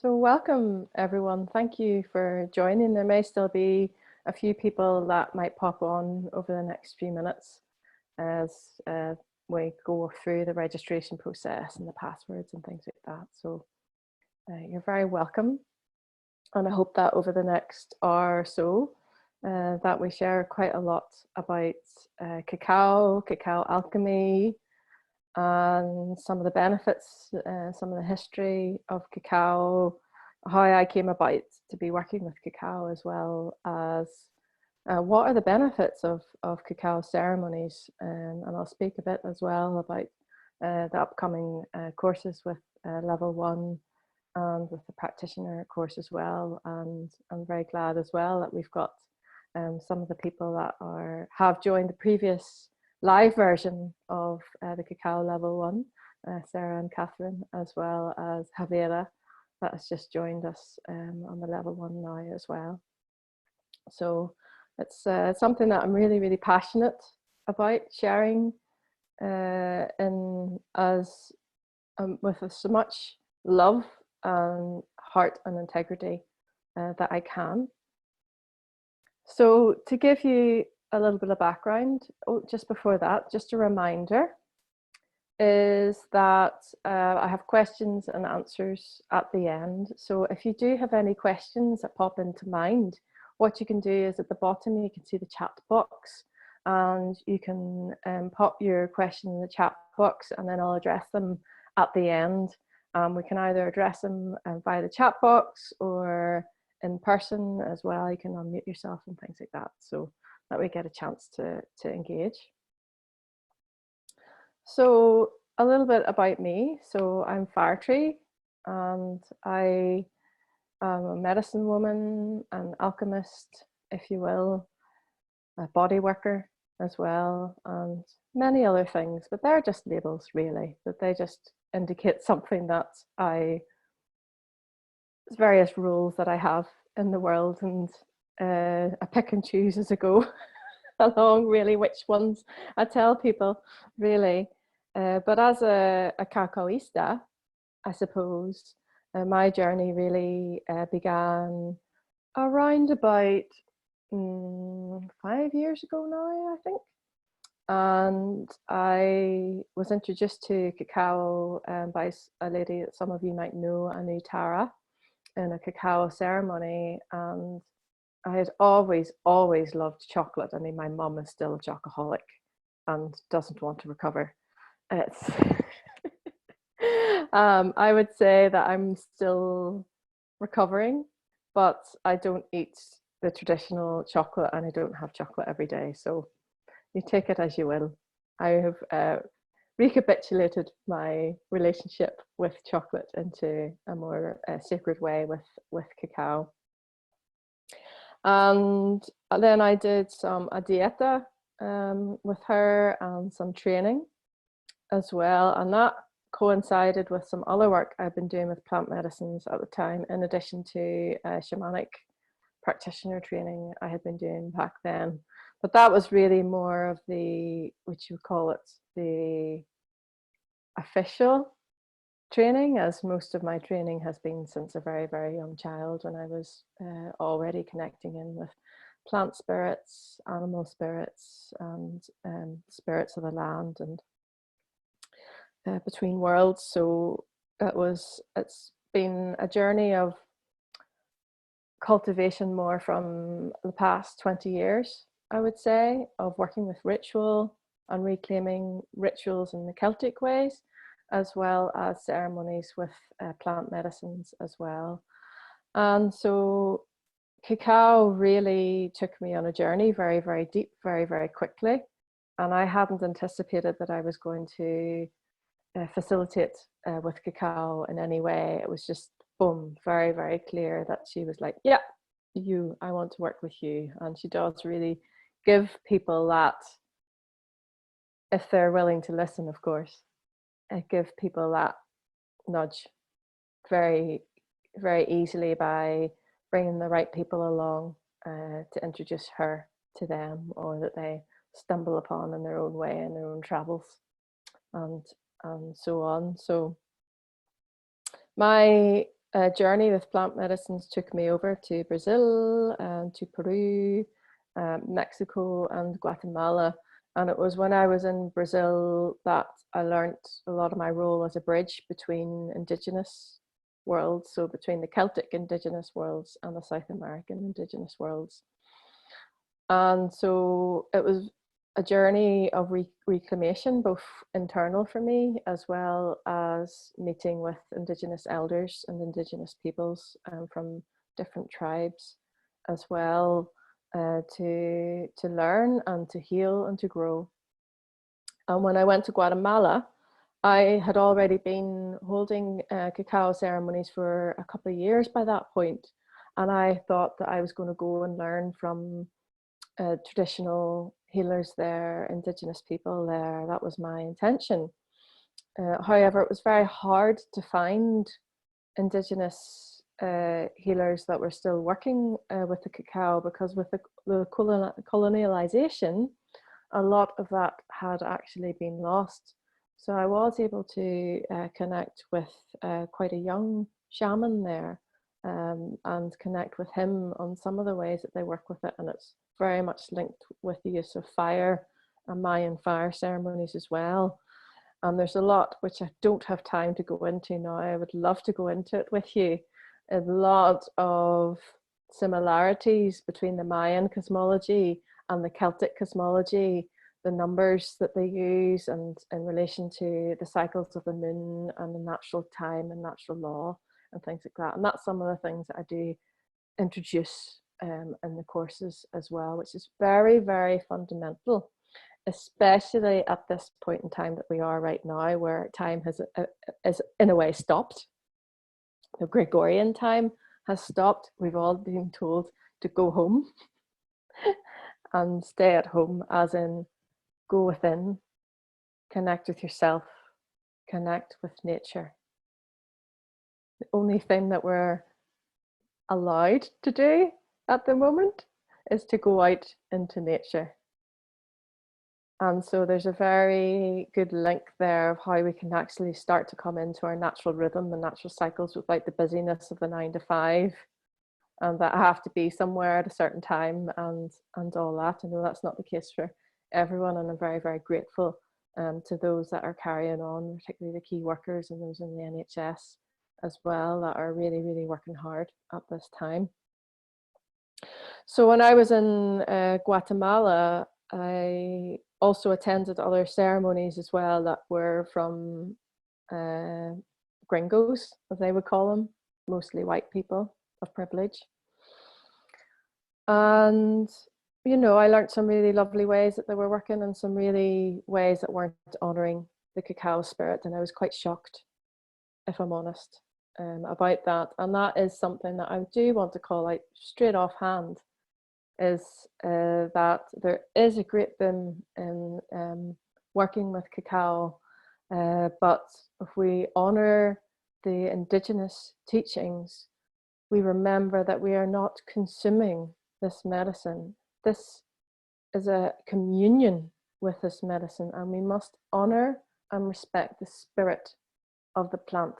So welcome everyone. Thank you for joining. There may still be a few people that might pop on over the next few minutes as we go through the registration process and the passwords and things like that. So you're very welcome. And I hope that over the next hour or so that we share quite a lot about cacao, cacao alchemy, and some of the benefits, some of the history of cacao, how I came about to be working with cacao, as well as what are the benefits of cacao ceremonies. And I'll speak a bit as well about the upcoming courses with Level One and with the practitioner course as well. And I'm very glad as well that we've got some of the people that have joined the previous live version of the Cacao Level One, Sarah and Catherine, as well as Javiera, that has just joined us on the Level One now as well. So it's something that I'm really, really passionate about sharing with so much love and heart and integrity that I can. So to give you a little bit of background, just before that, just a reminder is that I have questions and answers at the end. So if you do have any questions that pop into mind, what you can do is at the bottom, you can see the chat box, and you can pop your question in the chat box, and then I'll address them at the end. We can either address them via the chat box or in person as well. You can unmute yourself and things like that, so that we get a chance to engage. So a little bit about me. So I'm Fire Tree, and I am a medicine woman, an alchemist, if you will, a body worker as well, and many other things, but they're just labels really, that they just indicate something that various roles that I have in the world, and I pick and choose as I go along really which ones I tell people really. But as a cacaoista, I suppose my journey really began around about 5 years ago now, I think. And I was introduced to cacao by a lady that some of you might know, Anu Tara, in a cacao ceremony. And I had always loved chocolate. I mean, my mum is still a chocoholic and doesn't want to recover. It's I would say that I'm still recovering, but I don't eat the traditional chocolate, and I don't have chocolate every day. So you take it as you will. I have recapitulated my relationship with chocolate into a more sacred way with cacao. And then I did a dieta with her and some training as well, and that coincided with some other work I've been doing with plant medicines at the time, in addition to shamanic practitioner training I had been doing back then. But that was really more of the, what you would call it, the official training, as most of my training has been since a very, very young child, when I was already connecting in with plant spirits, animal spirits, and spirits of the land, and between worlds. So it's been a journey of cultivation more from the past 20 years, I would say, of working with ritual and reclaiming rituals in the Celtic ways, as well as ceremonies with plant medicines as well. And so cacao really took me on a journey very, very deep, very, very quickly. And I hadn't anticipated that I was going to facilitate with cacao in any way. It was just, boom, very, very clear that she was like, yeah, I want to work with you. And she does really give people that, if they're willing to listen, of course, give people that nudge very, very easily by bringing the right people along to introduce her to them, or that they stumble upon in their own way, in their own travels, and so on. So my journey with plant medicines took me over to Brazil and to Peru, Mexico and Guatemala. And it was when I was in Brazil that I learned a lot of my role as a bridge between indigenous worlds, so between the Celtic indigenous worlds and the South American indigenous worlds. And so it was a journey of reclamation, both internal for me, as well as meeting with indigenous elders and indigenous peoples from different tribes as well, to learn and to heal and to grow. And when I went to Guatemala, I had already been holding cacao ceremonies for a couple of years by that point, and I thought that I was going to go and learn from traditional healers there, indigenous people there. That was my intention. However, it was very hard to find indigenous healers that were still working with the cacao, because with the colonialization, a lot of that had actually been lost. So I was able to connect with quite a young shaman there, and connect with him on some of the ways that they work with it. And it's very much linked with the use of fire and Mayan fire ceremonies as well. And there's a lot which I don't have time to go into now. I would love to go into it with you. A lot of similarities between the Mayan cosmology and the Celtic cosmology, the numbers that they use, and in relation to the cycles of the moon and the natural time and natural law and things like that. And that's some of the things that I do introduce in the courses as well, which is very, very fundamental, especially at this point in time that we are right now, where time is in a way stopped. The Gregorian time has stopped. We've all been told to go home and stay at home, as in go within, connect with yourself, connect with nature. The only thing that we're allowed to do at the moment is to go out into nature. And so there's a very good link there of how we can actually start to come into our natural rhythm, the natural cycles, without the busyness of the 9 to 5, and that I have to be somewhere at a certain time and all that. I know that's not the case for everyone, and I'm very, very grateful to those that are carrying on, particularly the key workers and those in the NHS as well, that are really, really working hard at this time. So when I was in Guatemala, I also attended other ceremonies as well that were from gringos, as they would call them, mostly white people of privilege. And, you know, I learned some really lovely ways that they were working, and some really ways that weren't honoring the cacao spirit. And I was quite shocked, if I'm honest, about that. And that is something that I do want to call out straight offhand, is that there is a great boom in working with cacao, but if we honor the indigenous teachings, we remember that we are not consuming this medicine. This is a communion with this medicine, and we must honor and respect the spirit of the plant.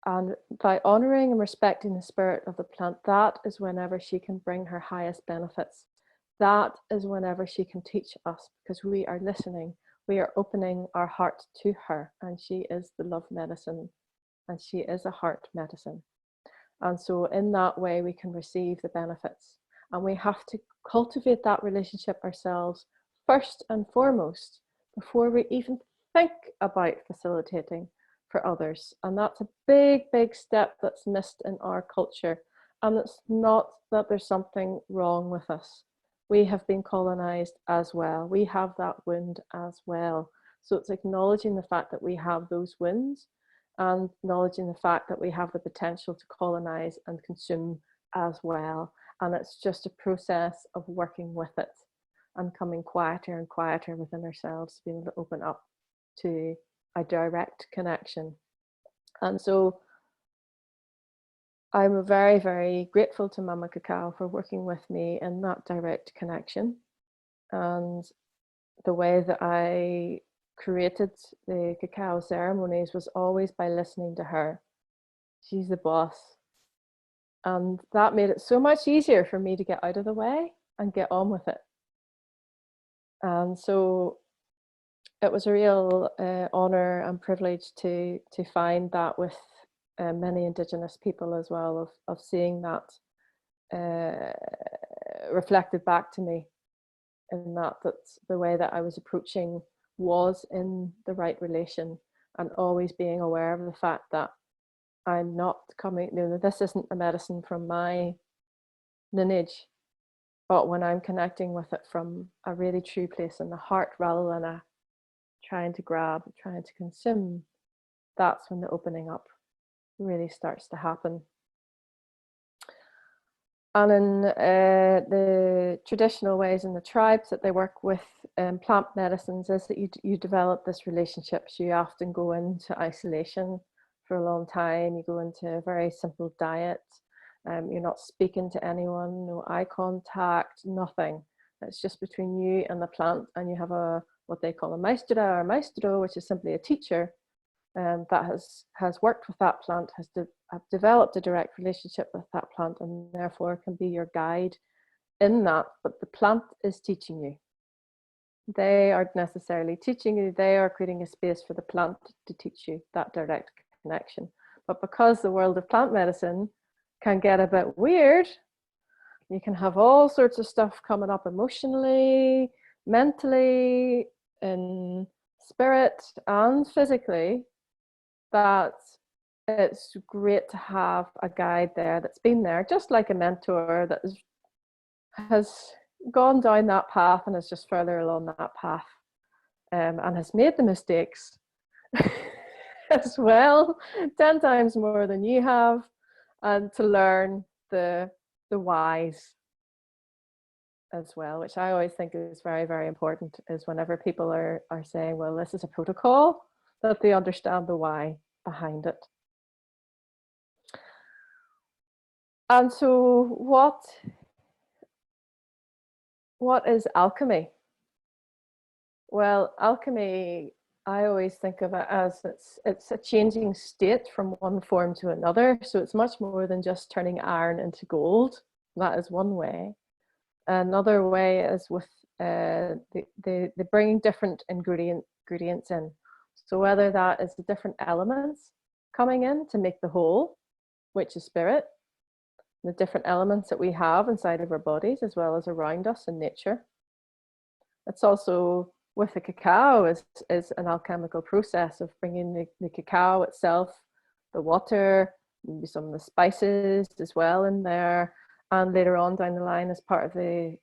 And by honoring and respecting the spirit of the plant, that is whenever she can bring her highest benefits. That is whenever she can teach us, because we are listening. We are opening our heart to her, and she is the love medicine, and she is a heart medicine. And so in that way, we can receive the benefits. And we have to cultivate that relationship ourselves first and foremost, before we even think about facilitating for others. And that's a big, big step that's missed in our culture. And it's not that there's something wrong with us. We have been colonized as well. We have that wound as well. So it's acknowledging the fact that we have those wounds, and acknowledging the fact that we have the potential to colonize and consume as well. And it's just a process of working with it and coming quieter and quieter within ourselves, being able to open up to a direct connection. And so I'm very, very grateful to Mama Cacao for working with me in that direct connection. And the way that I created the cacao ceremonies was always by listening to her. She's the boss. And that made it so much easier for me to get out of the way and get on with it. And so it was a real honor and privilege to find that with many Indigenous people as well, of seeing that reflected back to me, in that the way that I was approaching was in the right relation, and always being aware of the fact that I'm not coming, this isn't a medicine from my lineage, but when I'm connecting with it from a really true place in the heart rather than a trying to grab, trying to consume, that's when the opening up really starts to happen. And in the traditional ways in the tribes that they work with plant medicines is that you develop this relationship. So you often go into isolation for a long time. You go into a very simple diet. You're not speaking to anyone, no eye contact, nothing. It's just between you and the plant, and you have what they call a maestra or maestro, which is simply a teacher that has worked with that plant, has developed a direct relationship with that plant, and therefore can be your guide in that. But the plant is teaching you. They aren't necessarily teaching you, they are creating a space for the plant to teach you that direct connection. But because the world of plant medicine can get a bit weird, you can have all sorts of stuff coming up emotionally, mentally, in spirit and physically, that it's great to have a guide there that's been there, just like a mentor that has gone down that path and is just further along that path, and has made the mistakes as well, 10 times more than you have, and to learn the whys as well, which I always think is very, very important, is whenever people are saying, well, this is a protocol, that they understand the why behind it. And so what is alchemy? Well, alchemy, I always think of it as it's a changing state from one form to another. So it's much more than just turning iron into gold. That is one way. Another way is with the bringing different ingredients in. So whether that is the different elements coming in to make the whole, which is spirit, the different elements that we have inside of our bodies as well as around us in nature. It's also with the cacao is an alchemical process of bringing the cacao itself, the water, maybe some of the spices as well in there. And later on down the line, as part of the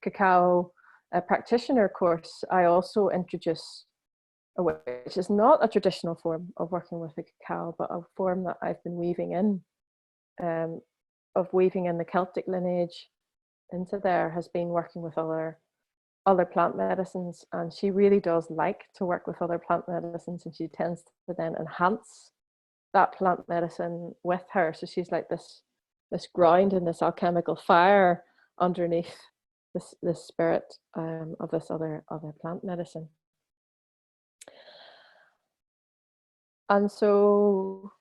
Cacao Practitioner course, I also introduce, which is not a traditional form of working with the cacao, but a form that I've been weaving in, of weaving in the Celtic lineage into there, has been working with other plant medicines. And she really does like to work with other plant medicines, and she tends to then enhance that plant medicine with her. So she's like this ground and this alchemical fire underneath this spirit of this other plant medicine. And so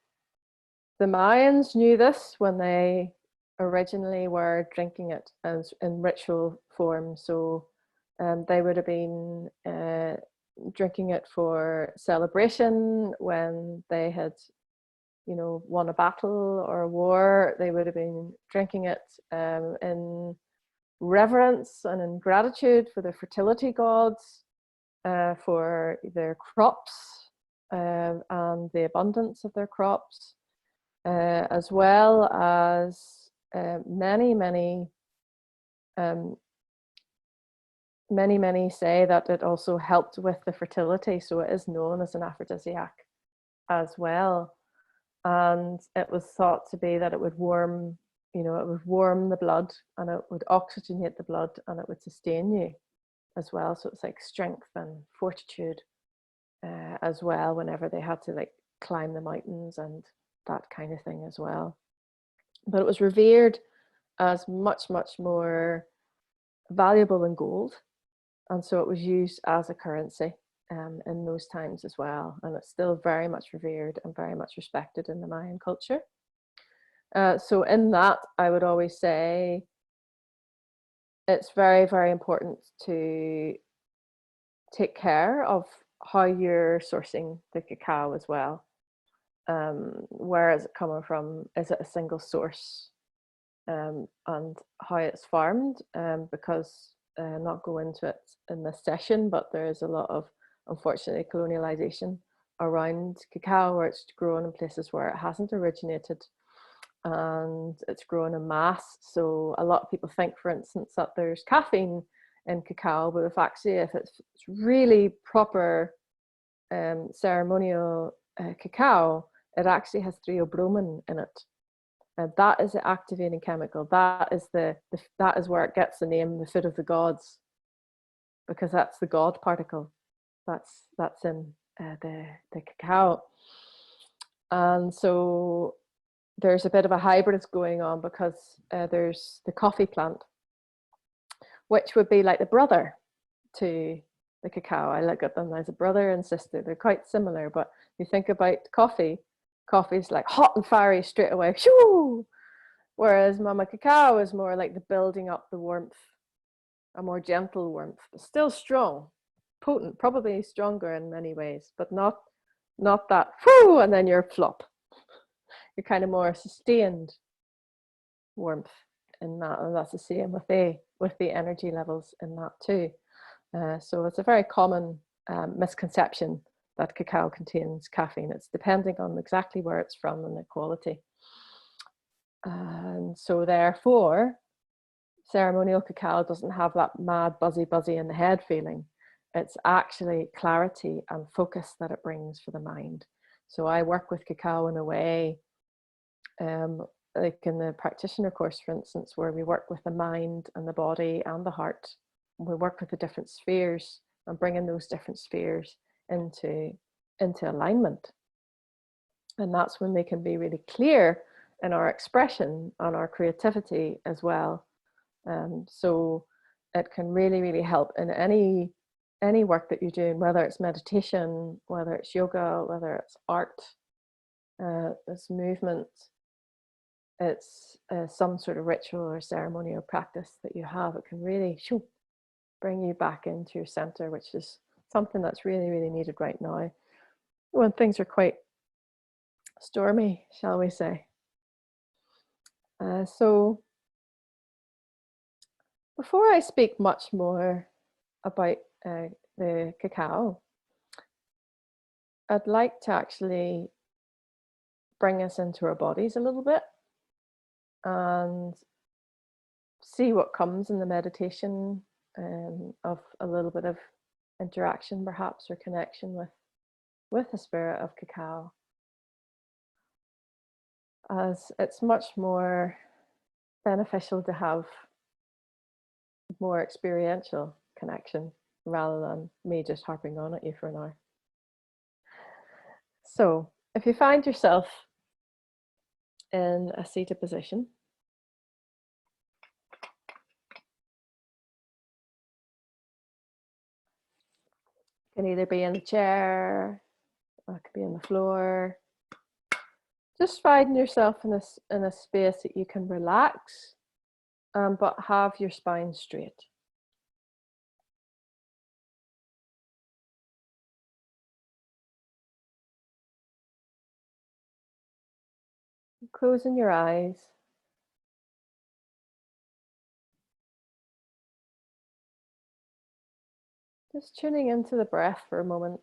the Mayans knew this when they originally were drinking it as in ritual form. So they would have been drinking it for celebration when they had, won a battle or a war. They would have been drinking it in reverence and in gratitude for the fertility gods, for their crops and the abundance of their crops, as well as many say that it also helped with the fertility. So it is known as an aphrodisiac as well. And it was thought to be that it would warm, it would warm the blood, and it would oxygenate the blood, and it would sustain you as well. So it's like strength and fortitude as well, whenever they had to like climb the mountains and that kind of thing as well. But it was revered as much more valuable than gold, and so it was used as a currency. in those times as well. And it's still very much revered and very much respected in the Mayan culture. So in that, I would always say it's very, very important to take care of how you're sourcing the cacao as well. Where is it coming from? Is it a single source? And how it's farmed, because not go into it in this session, but there is a lot of, unfortunately, colonialization around cacao, where it's grown in places where it hasn't originated, and it's grown in mass. So a lot of people think, for instance, that there's caffeine in cacao, but if it's really proper ceremonial cacao, it actually has theobromine in it. And that is the activating chemical. That is that is where it gets the name, the foot of the gods, because that's the god particle. That's in the cacao. And so there's a bit of a hybrid going on, because there's the coffee plant, which would be like the brother to the cacao. I look at them as a brother and sister. They're quite similar, but you think about coffee's like hot and fiery straight away. Shoo! Whereas Mama Cacao is more like the building up the warmth, a more gentle warmth, but still strong, potent, probably stronger in many ways, but not that whoo, and then you're flop. You're kind of more sustained warmth in that, and that's the same with the energy levels in that too. So it's a very common misconception that cacao contains caffeine. It's depending on exactly where it's from and the quality. And so therefore, ceremonial cacao doesn't have that mad buzzy in the head feeling. It's actually clarity and focus that it brings for the mind. So I work with cacao in a way, like in the practitioner course, for instance, where we work with the mind and the body and the heart. We work with the different spheres and bringing those different spheres into alignment. And that's when we can be really clear in our expression and our creativity as well. So it can really, really help in any work that you're doing, whether it's meditation, whether it's yoga, whether it's art, it's movement, it's some sort of ritual or ceremonial practice that you have. It can really bring you back into your center, which is something that's really, really needed right now when things are quite stormy, shall we say. So before I speak much more about the cacao, I'd like to actually bring us into our bodies a little bit and see what comes in the meditation, of a little bit of interaction perhaps, or connection with the spirit of cacao, as it's much more beneficial to have more experiential connection rather than me just harping on at you for now. So if you find yourself in a seated position, it can either be in the chair or it could be on the floor. Just finding yourself in a space that you can relax, but have your spine straight. Closing your eyes. Just tuning into the breath for a moment.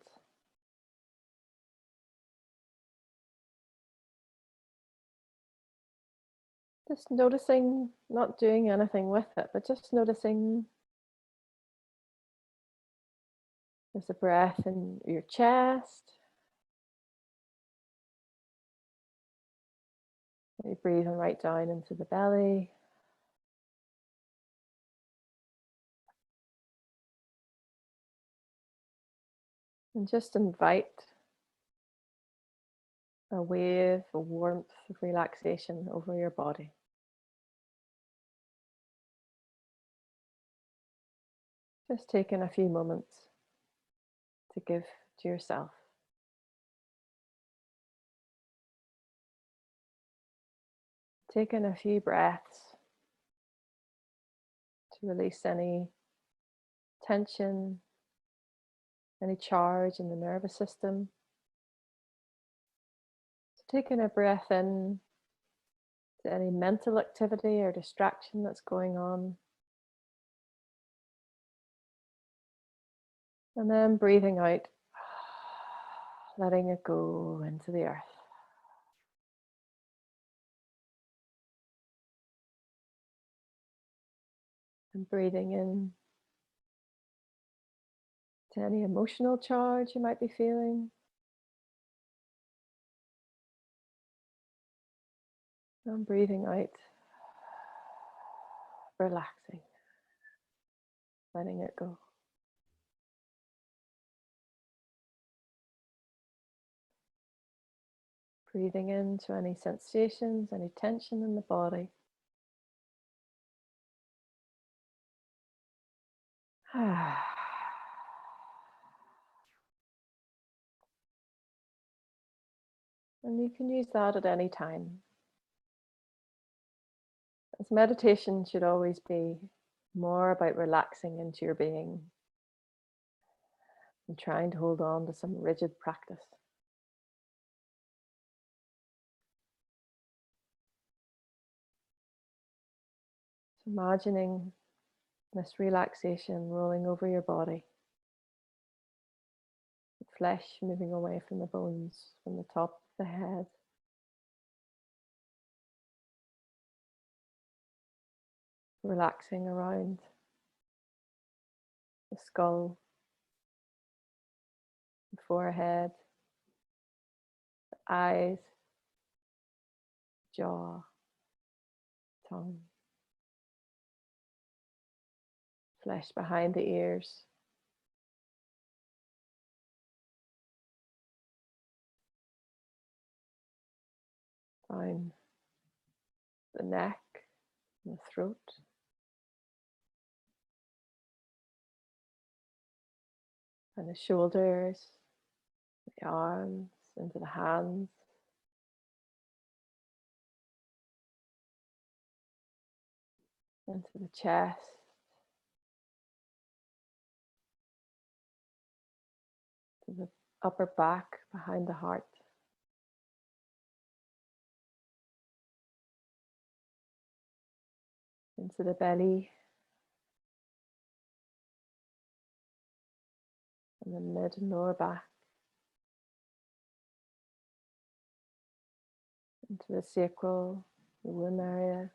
Just noticing, not doing anything with it, but just noticing there's a breath in your chest. You're breathing right down into the belly. And just invite a wave of warmth, of relaxation over your body. Just taking a few moments to give to yourself. Take in a few breaths to release any tension, any charge in the nervous system. So taking a breath in to any mental activity or distraction that's going on. And then breathing out, letting it go into the earth. And breathing in to any emotional charge you might be feeling. And breathing out, relaxing, letting it go. Breathing into any sensations, any tension in the body. And you can use that at any time. As meditation should always be more about relaxing into your being and trying to hold on to some rigid practice. So imagining this relaxation rolling over your body, the flesh moving away from the bones, from the top of the head. Relaxing around the skull, the forehead, the eyes, jaw, tongue, flesh behind the ears, down the neck and the throat, and the shoulders, the arms, into the hands, into the chest, to the upper back behind the heart, into the belly, and the mid and lower back, into the sacral, the womb area,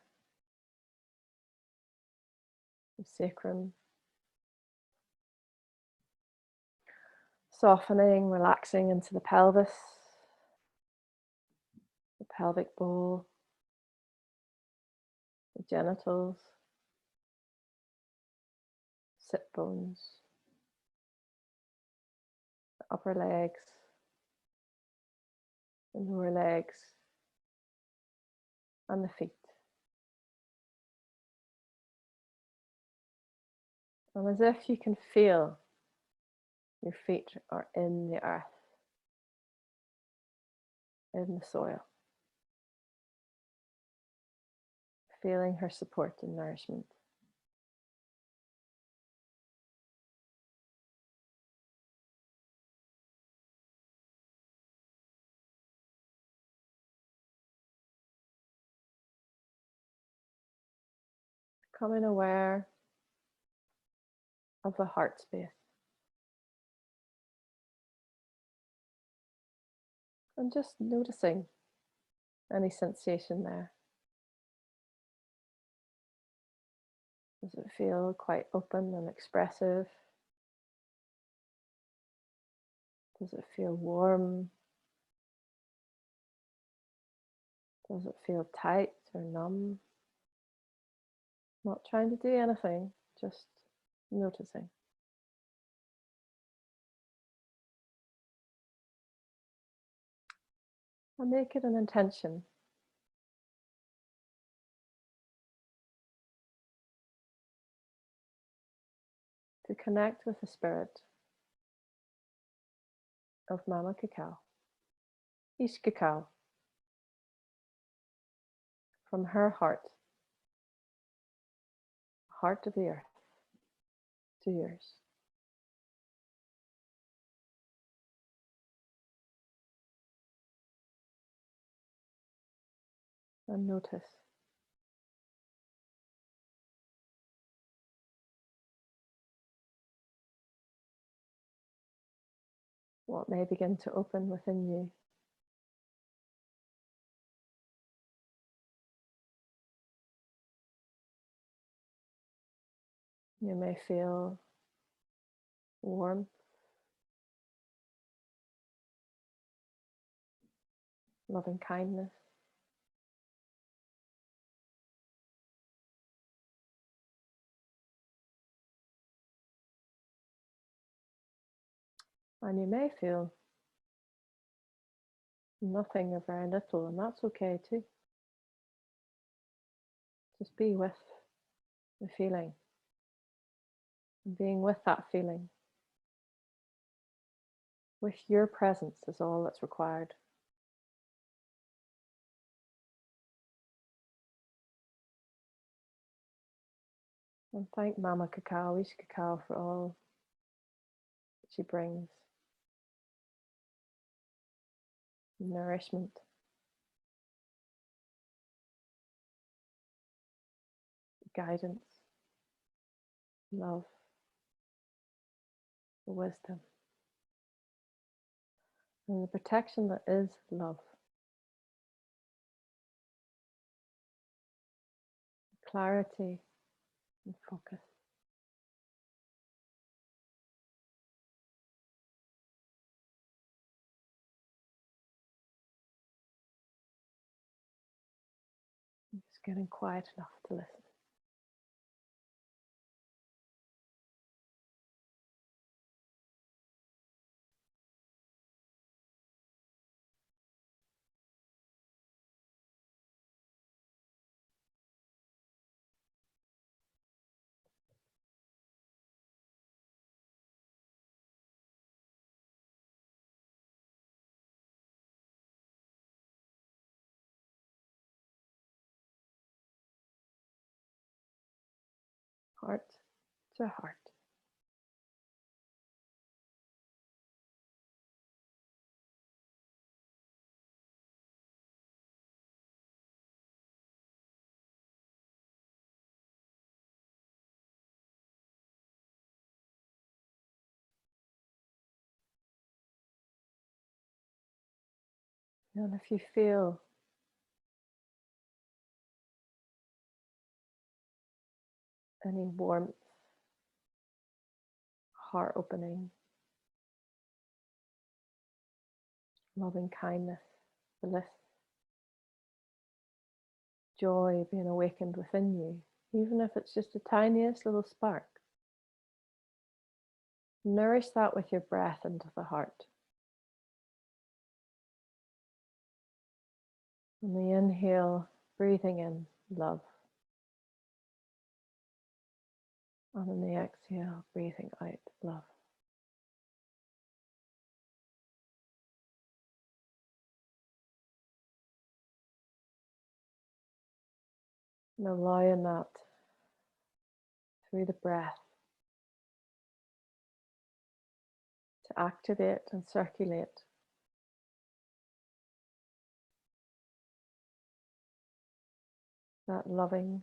the sacrum. Softening, relaxing into the pelvis, the pelvic bowl, the genitals, sit bones, the upper legs, the lower legs, and the feet. And as if you can feel your feet are in the earth, in the soil, feeling her support and nourishment. Becoming aware of the heart space. And just noticing any sensation there. Does it feel quite open and expressive? Does it feel warm? Does it feel tight or numb? Not trying to do anything, just noticing. And make it an intention to connect with the spirit of Mama Cacao, each cacao, from her heart of the earth, to yours. And notice what may begin to open within you. You may feel warmth, loving kindness, and you may feel nothing or very little, and that's okay too. Just be with the feeling, and being with that feeling, with your presence, is all that's required. And thank Mama Cacao, each cacao, for all that she brings. Nourishment, guidance, love, wisdom, and the protection that is love. Clarity and focus. Just getting quiet enough to listen. Heart to heart. And if you feel any warmth, heart opening, loving kindness, bliss, joy being awakened within you, even if it's just the tiniest little spark, nourish that with your breath into the heart. On the inhale, breathing in love. And on the exhale, breathing out love. And allowing that through the breath to activate and circulate that loving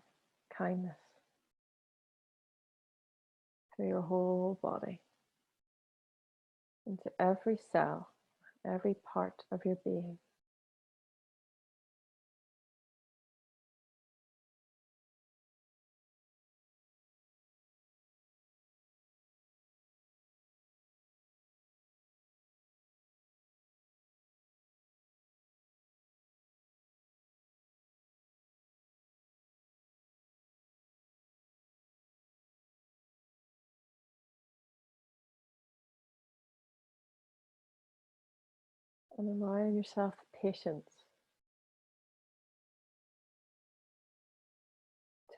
kindness through your whole body, into every cell, every part of your being. And allowing yourself patience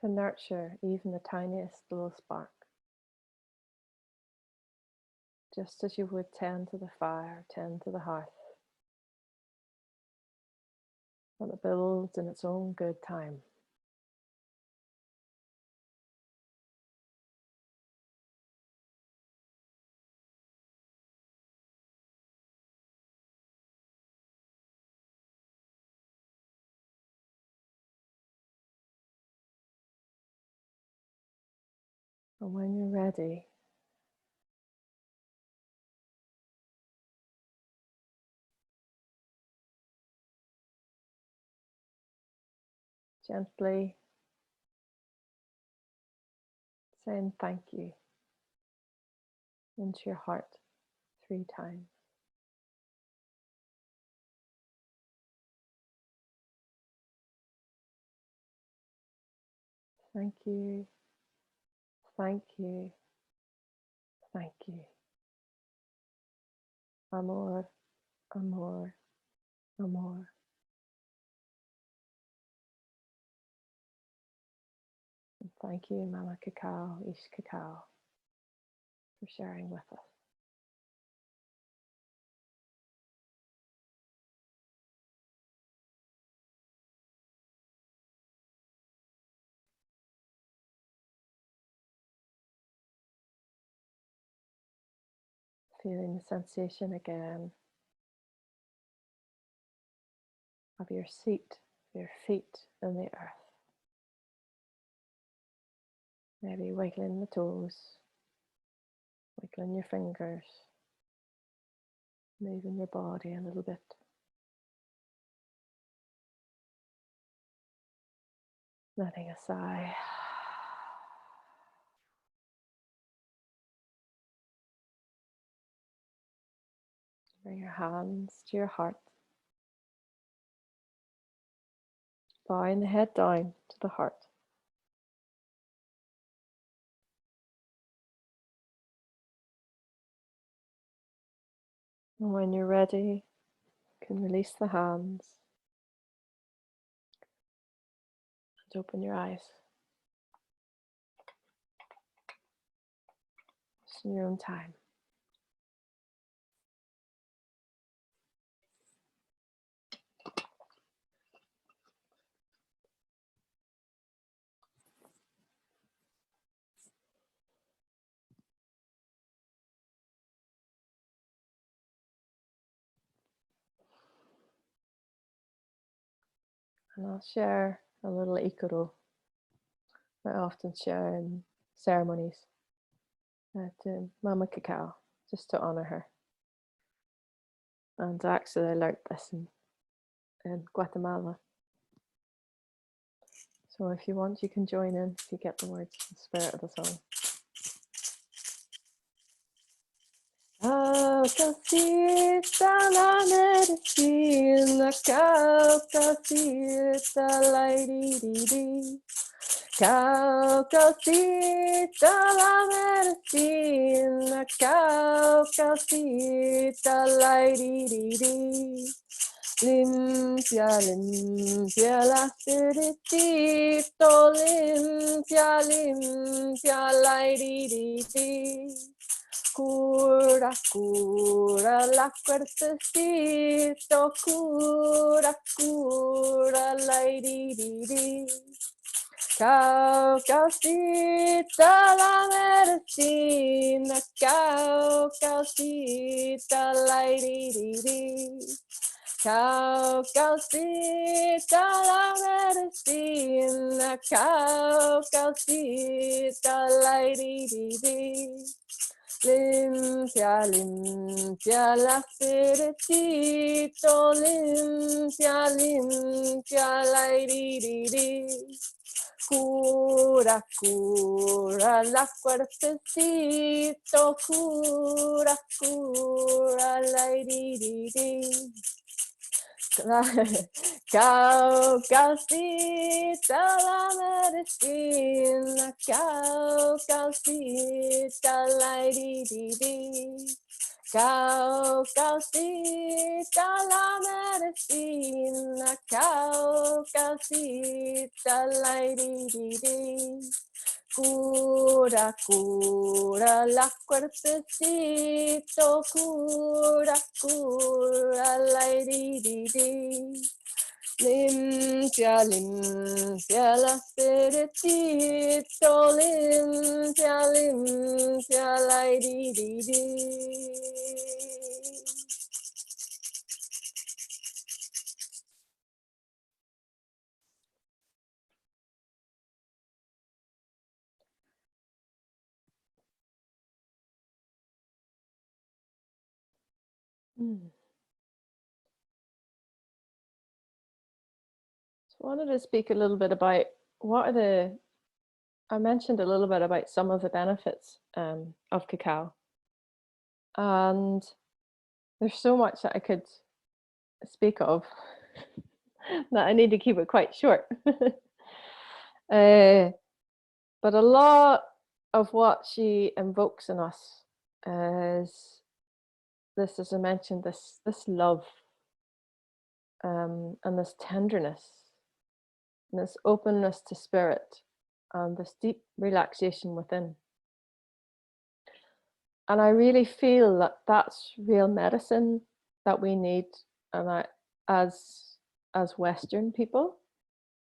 to nurture even the tiniest little spark. just as you would tend to the fire, tend to the hearth. And it builds in its own good time. And when you're ready, gently saying thank you into your heart 3 times. Thank you, thank you, thank you. Amor, amor, amor. And thank you, Mama Cacao, Ish Cacao, for sharing with us. Feeling the sensation again of your seat, your feet in the earth. Maybe wiggling the toes, wiggling your fingers, moving your body a little bit. Letting a sigh. Bring your hands to your heart. Bowing the head down to the heart. And when you're ready, you can release the hands and open your eyes. Just in your own time. And I'll share a little ikoro I often share in ceremonies at Mama Cacao, just to honor her. And actually I learnt this in Guatemala. So if you want, you can join in if you get the words, the spirit of the song. Caucasita la medicina, caucasita la di. Caucasita la medicina, caucasita la di. Limpia, limpia la spiritito, limpia, limpia la di. Cura, cura la cuerpecito, cura, cura la di. Caucasita la medicina, caucasita la di. Caucasita la medicina, caucasita la di. Limpia, limpia la spiritito, limpia, limpia la di. Cura, cura la cuerpecito, cura, cura la di. Caucasita la medicina, caucasita la di. Caucasita la medicina, caucasita la di. cura, cura la cuerpecito, cura, cura la di. Limpia, limpia la spiritito, limpia, limpia la di. So I wanted to speak a little bit about I mentioned a little bit about some of the benefits of cacao. And there's so much that I could speak of that I need to keep it quite short. But a lot of what she invokes in us is this, as I mentioned, this love and this tenderness and this openness to spirit and this deep relaxation within. And I really feel that that's real medicine that we need, and as Western people,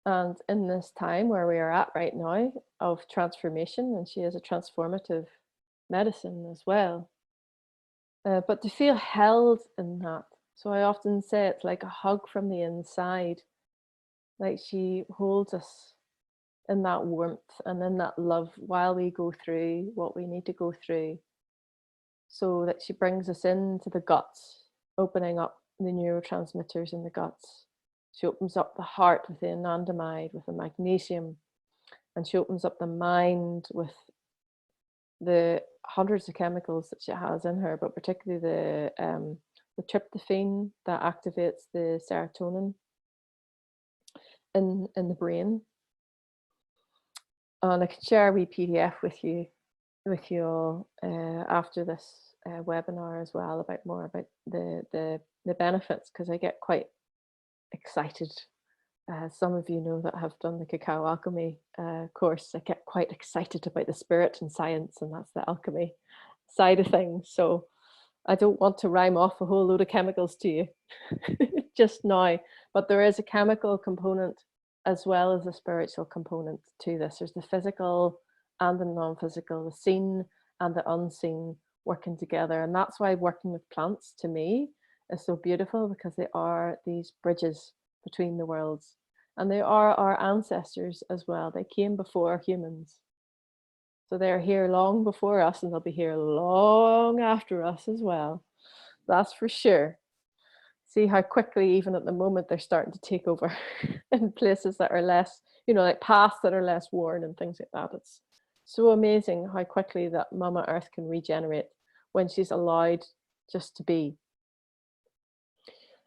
and in this time where we are at right now of transformation, and she is a transformative medicine as well. But to feel held in that. So I often say it's like a hug from the inside, like she holds us in that warmth and in that love while we go through what we need to go through, so that she brings us into the guts, opening up the neurotransmitters in the guts. She opens up the heart with the anandamide, with the magnesium, and she opens up the mind with the hundreds of chemicals that she has in her, but particularly the tryptophan that activates the serotonin in the brain. And I can share a wee PDF with you all after this webinar as well, about more about the benefits, because I get quite excited. Some of you know that have done the Cacao Alchemy course. I get quite excited about the spirit and science, and that's the alchemy side of things. So I don't want to rhyme off a whole load of chemicals to you just now, but there is a chemical component as well as a spiritual component to this. There's the physical and the non-physical, the seen and the unseen working together. And that's why working with plants, to me, is so beautiful, because they are these bridges between the worlds. And they are our ancestors as well. They came before humans. So they're here long before us, and they'll be here long after us as well. That's for sure. See how quickly, even at the moment, they're starting to take over in places that are less, like paths that are less worn and things like that. It's so amazing how quickly that Mama Earth can regenerate when she's allowed just to be.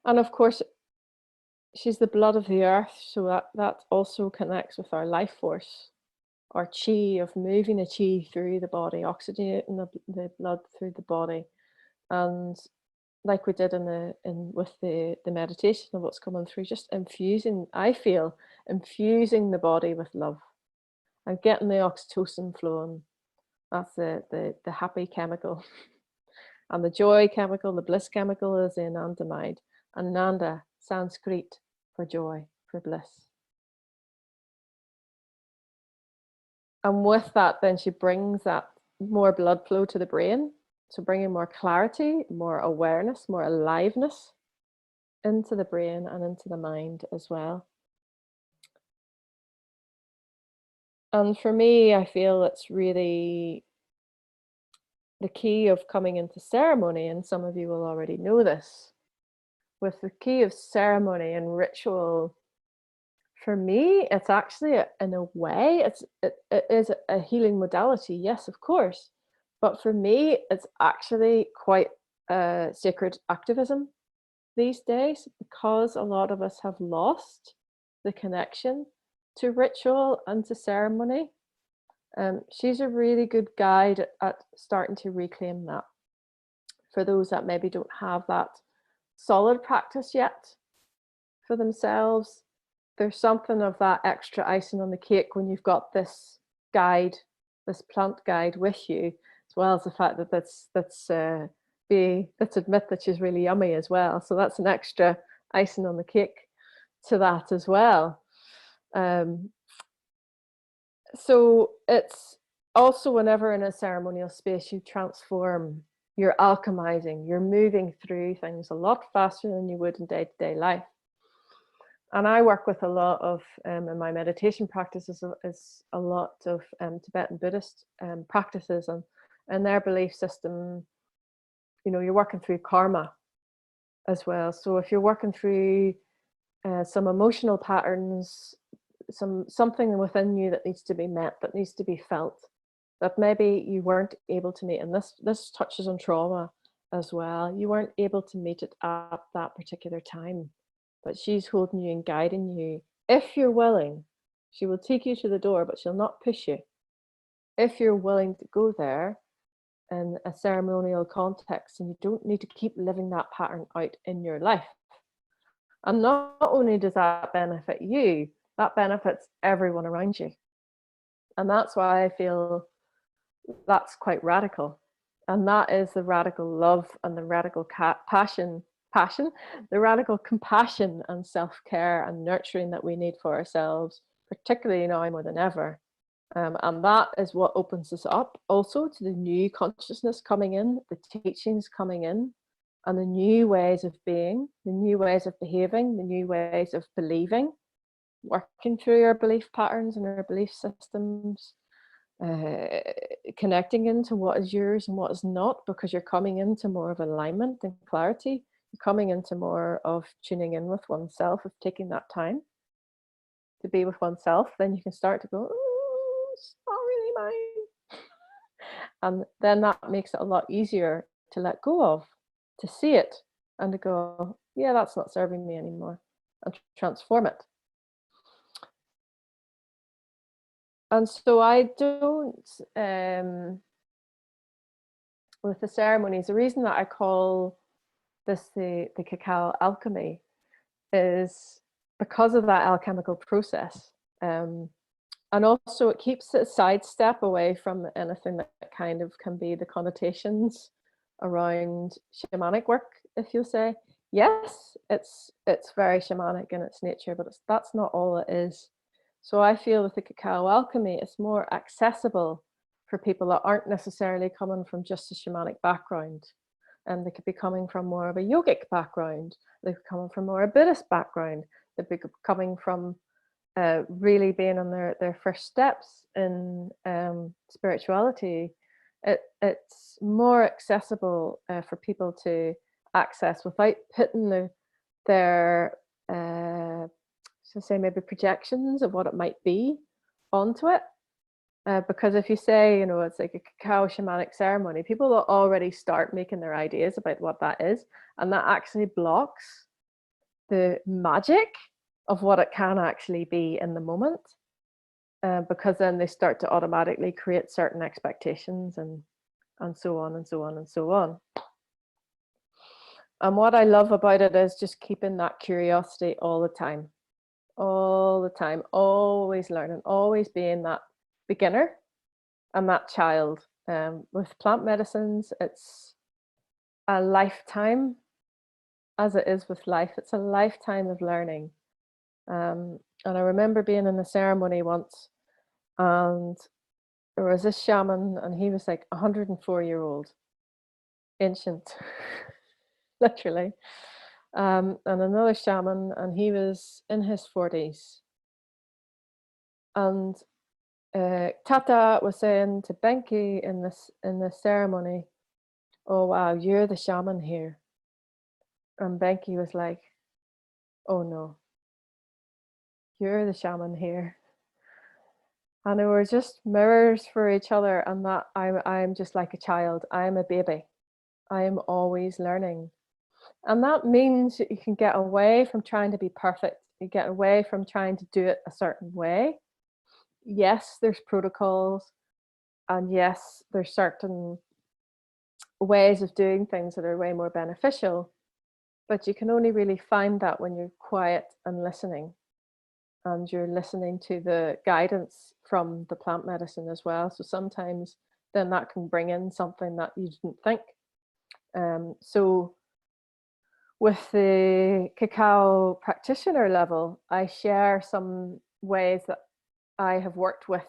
And of course, she's the blood of the earth, so that also connects with our life force, our chi, of moving the chi through the body, oxygenating the blood through the body. And like we did with the meditation of what's coming through, just infusing the body with love and getting the oxytocin flowing. That's the happy chemical. And the joy chemical, the bliss chemical, is the anandamide. Ananda, Sanskrit for joy, for bliss. And with that, then she brings that more blood flow to the brain, so bringing more clarity, more awareness, more aliveness into the brain and into the mind as well. And for me, I feel it's really the key of coming into ceremony, and some of you will already know this, with the key of ceremony and ritual. For me, it's actually, in a way, it is a healing modality, yes, of course. But for me, it's actually quite sacred activism these days, because a lot of us have lost the connection to ritual and to ceremony. She's a really good guide at starting to reclaim that. For those that maybe don't have that solid practice yet for themselves, there's something of that extra icing on the cake when you've got this guide, this plant guide with you, as well as the fact that let's admit that she's really yummy as well. So that's an extra icing on the cake to that as well. So it's also, whenever in a ceremonial space you transform, you're alchemizing, you're moving through things a lot faster than you would in day-to-day life. And I work with a lot of, in my meditation practices, is a lot of Tibetan Buddhist practices, and their belief system, you know, you're working through karma as well. So if you're working through some emotional patterns, something within you that needs to be met, that needs to be felt, that maybe you weren't able to meet, and this touches on trauma as well. You weren't able to meet it at that particular time, but she's holding you and guiding you. If you're willing, she will take you to the door, but she'll not push you. If you're willing to go there in a ceremonial context, and you don't need to keep living that pattern out in your life. And not only does that benefit you, that benefits everyone around you. And that's why I feel that's quite radical. And that is the radical love and the radical passion, the radical compassion and self-care and nurturing that we need for ourselves, particularly now more than ever. And that is what opens us up also to the new consciousness coming in, the teachings coming in, and the new ways of being, the new ways of behaving, the new ways of believing, working through our belief patterns and our belief systems, connecting into what is yours and what is not, because you're coming into more of alignment and clarity. You're coming into more of tuning in with oneself, of taking that time to be with oneself. Then you can start to go, oh, it's not really mine. And then that makes it a lot easier to let go of, to see it, and to go, yeah, that's not serving me anymore, and transform it. And so I don't, with the ceremonies, the reason that I call this the cacao alchemy is because of that alchemical process. And also it keeps it a sidestep away from anything that kind of can be the connotations around shamanic work, if you'll say. Yes, it's very shamanic in its nature, but that's not all it is. So I feel with the cacao alchemy, it's more accessible for people that aren't necessarily coming from just a shamanic background. And they could be coming from more of a yogic background. They could be coming from more a Buddhist background. They'd be coming from really being on their first steps in spirituality. It's more accessible for people to access without putting their so say maybe projections of what it might be onto it. Because if you say, you know, it's like a cacao shamanic ceremony, people will already start making their ideas about what that is, and that actually blocks the magic of what it can actually be in the moment, because then they start to automatically create certain expectations and so on and so on and so on. And what I love about it is just keeping that curiosity all the time, always learning, always being that beginner and that child. With plant medicines, it's a lifetime, as it is with life. It's a lifetime of learning. And I remember being in a ceremony once, and there was this shaman, and he was like 104-year-old, ancient, literally. And another shaman, and he was in his 40s. And Tata was saying to Benki in this ceremony, "Oh wow, you're the shaman here." And Benki was like, "Oh no, you're the shaman here." And we were just mirrors for each other, and that I'm just like a child. I'm a baby. I am always learning. And that means that you can get away from trying to be perfect. You get away from trying to do it a certain way. Yes, there's protocols, and yes, there's certain ways of doing things that are way more beneficial, but you can only really find that when you're quiet and listening. and you're listening to the guidance from the plant medicine as well. So sometimes then that can bring in something that you didn't think. So with the Cacao Practitioner level, I share some ways that I have worked with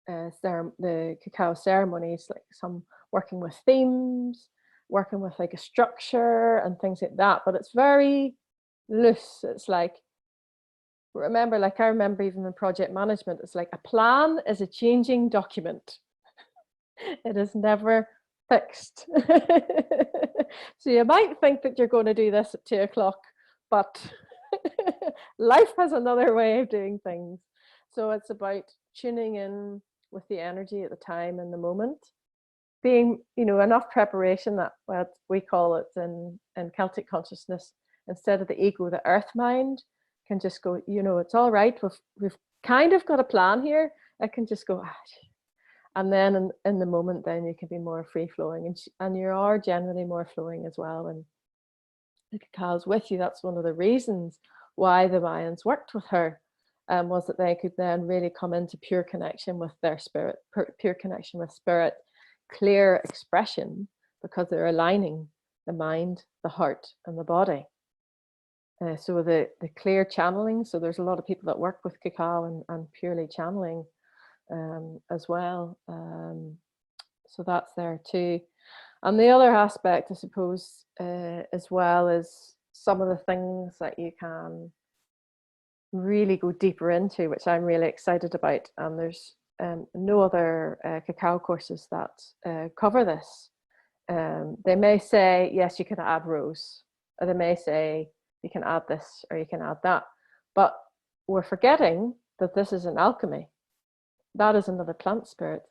the cacao ceremonies, like some working with themes, working with like a structure and things like that. But it's very loose. It's like, remember, like I remember even in project management, it's like a plan is a changing document. It is never fixed. So you might think that you're going to do this at 2 o'clock, but life has another way of doing things. So it's about tuning in with the energy at the time and the moment, being, you know, enough preparation that, well, we call it in Celtic consciousness, instead of the ego, the earth mind can just go, you know, it's all right. We've kind of got a plan here. It can just go, and then in the moment, then you can be more free flowing, and you are generally more flowing as well when the cacao's with you. That's one of the reasons why the Mayans worked with her, was that they could then really come into pure connection with their spirit, pure connection with spirit, clear expression, because they're aligning the mind, the heart, and the body. So the clear channeling. So there's a lot of people that work with cacao and purely channeling as well. So that's there too. And the other aspect, I suppose, as well, is some of the things that you can really go deeper into, which I'm really excited about. And there's no other cacao courses that cover this. They may say, yes, you can add rose, or they may say, you can add this, or you can add that. But we're forgetting that this is an alchemy. That is another plant spirit.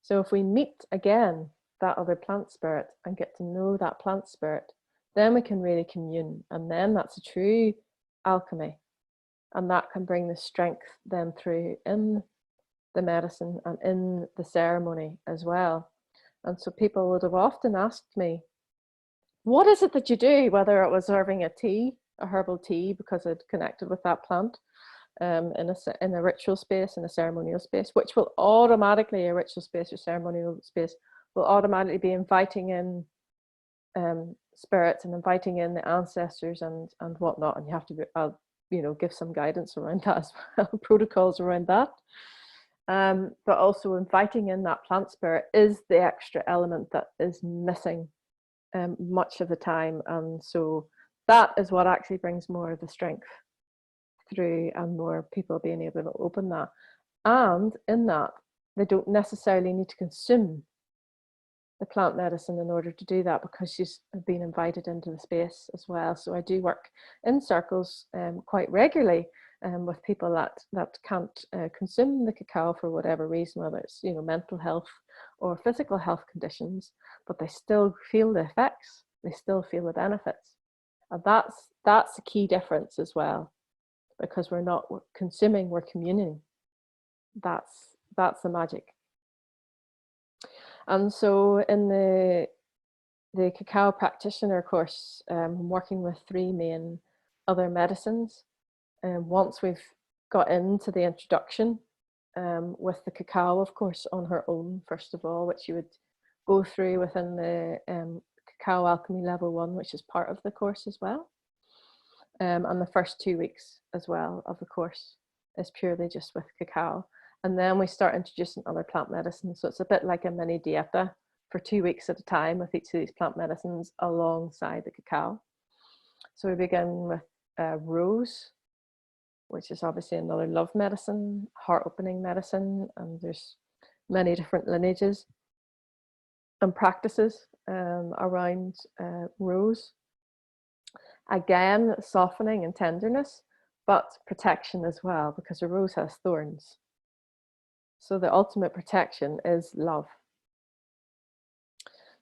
So if we meet again that other plant spirit and get to know that plant spirit, then we can really commune. And then that's a true alchemy. And that can bring the strength then through in the medicine and in the ceremony as well. And so people would have often asked me, what is it that you do? Whether it was serving a tea, a herbal tea, because I'd connected with that plant, in a ritual space, in a ceremonial space, which will automatically, a ritual space or ceremonial space will automatically be inviting in spirits and inviting in the ancestors and whatnot. And you have to be, you know, give some guidance around that as well, protocols around that. But also inviting in that plant spirit is the extra element that is missing much of the time. And so that is what actually brings more of the strength through, and more people being able to open that. And in that, they don't necessarily need to consume the plant medicine in order to do that, because she's been invited into the space as well. So I do work in circles quite regularly with people that can't consume the cacao for whatever reason, whether it's, you know, mental health or physical health conditions, but they still feel the effects, they still feel the benefits. And that's a key difference as well, because we're not consuming, we're communing. That's the magic. And so in the Cacao Practitioner course, I'm working with 3 main other medicines. And once we've got into the introduction with the cacao, of course, on her own, first of all, which you would go through within the Cacao Alchemy Level One, which is part of the course as well. And the first 2 weeks as well of the course is purely just with cacao. And then we start introducing other plant medicines. So it's a bit like a mini dieta for 2 weeks at a time with each of these plant medicines alongside the cacao. So we begin with rose, which is obviously another love medicine, heart opening medicine, and there's many different lineages and practices around rose. Again, softening and tenderness, but protection as well, because a rose has thorns. So the ultimate protection is love.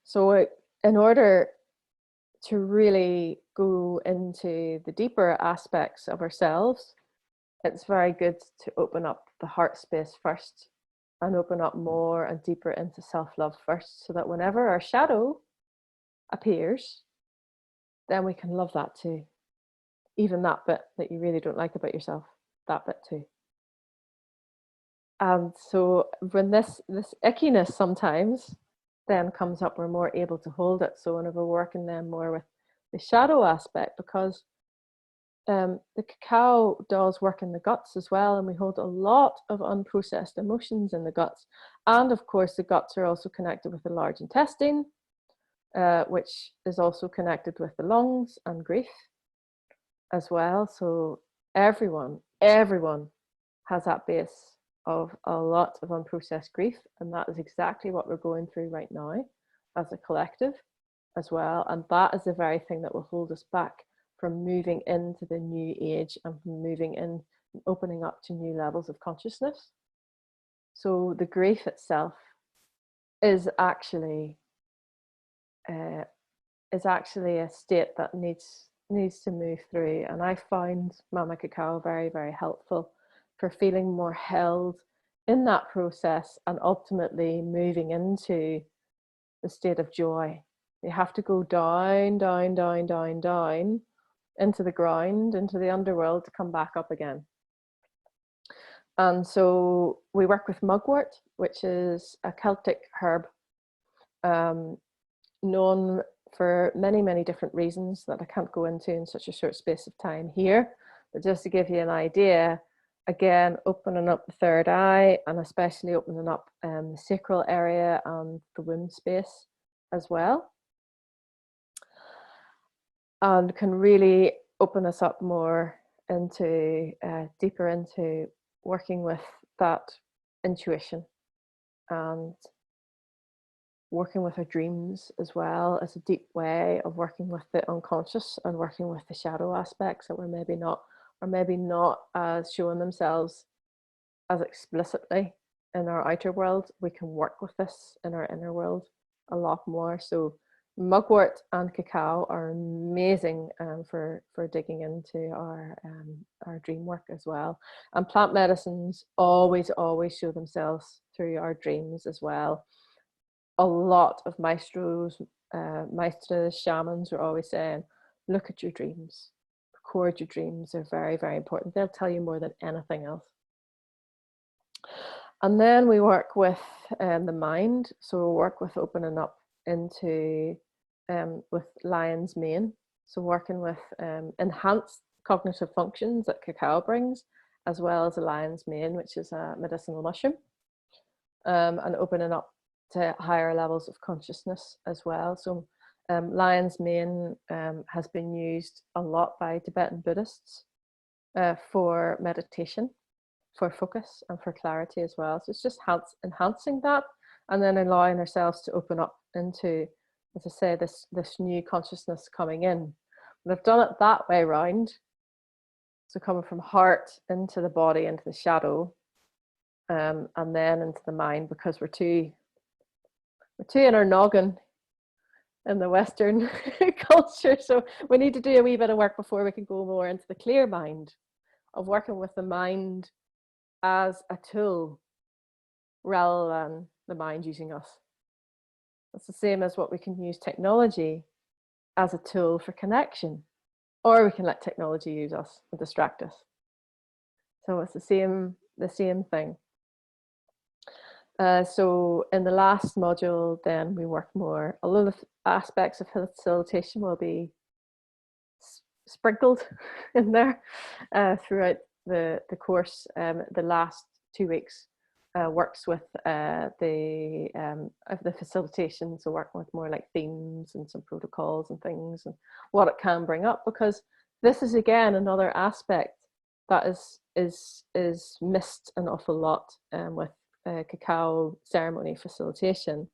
So in order to really go into the deeper aspects of ourselves, it's very good to open up the heart space first and open up more and deeper into self-love first, so that whenever our shadow appears, then we can love that too. Even that bit that you really don't like about yourself. that bit too. And so when this ickiness sometimes then comes up, we're more able to hold it. So whenever we're working then more with the shadow aspect, because the cacao does work in the guts as well, and we hold a lot of unprocessed emotions in the guts. And of course, the guts are also connected with the large intestine, which is also connected with the lungs and grief as well. So everyone has that base of a lot of unprocessed grief, and that is exactly what we're going through right now as a collective as well. And that is the very thing that will hold us back from moving into the new age and from moving in, opening up to new levels of consciousness. So the grief itself is actually a state that needs to move through. And I find Mama Cacao very, very helpful for feeling more held in that process and ultimately moving into the state of joy. You have to go down, down, down, down, down into the ground, into the underworld to come back up again. And so we work with mugwort, which is a Celtic herb known for many, many different reasons that I can't go into in such a short space of time here. But just to give you an idea, again, opening up the third eye and especially opening up the sacral area and the womb space as well. And can really open us up more into, deeper into working with that intuition and working with our dreams as well as a deep way of working with the unconscious and working with the shadow aspects that were maybe not as showing themselves as explicitly in our outer world. We can work with this in our inner world a lot more. So mugwort and cacao are amazing for digging into our dream work as well. And plant medicines always show themselves through our dreams as well. A lot of maestros, shamans are always saying, look at your dreams, record your dreams. They're very, very important. They'll tell you more than anything else. And then we work with the mind. So we work with opening up into with lion's mane. So working with enhanced cognitive functions that cacao brings, as well as a lion's mane, which is a medicinal mushroom, and opening up to higher levels of consciousness as well. So lion's mane has been used a lot by Tibetan Buddhists for meditation, for focus and for clarity as well. So it's just enhancing that and then allowing ourselves to open up into, as I say, this new consciousness coming in. And I've done it that way round. So coming from heart into the body, into the shadow, and then into the mind, because we're too in our noggin in the Western culture. So we need to do a wee bit of work before we can go more into the clear mind of working with the mind as a tool rather than the mind using us. It's the same as what we can use technology as a tool for connection, or we can let technology use us and distract us. So it's the same thing. So in the last module, then we work more, a lot of aspects of facilitation will be sprinkled in there throughout the course. The last 2 weeks works with the facilitation, so working with more like themes and some protocols and things and what it can bring up, because this is again another aspect that is missed an awful lot with cacao ceremony facilitation,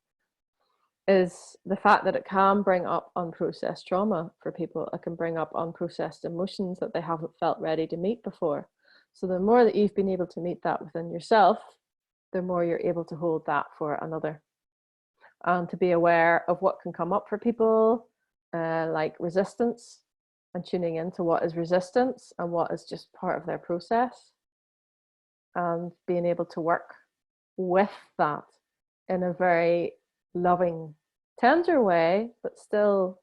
is the fact that it can bring up unprocessed trauma for people. It can bring up unprocessed emotions that they haven't felt ready to meet before. So the more that you've been able to meet that within yourself, the more you're able to hold that for another, and to be aware of what can come up for people, like resistance, and tuning into what is resistance and what is just part of their process, and being able to work with that in a very loving, tender way, but still,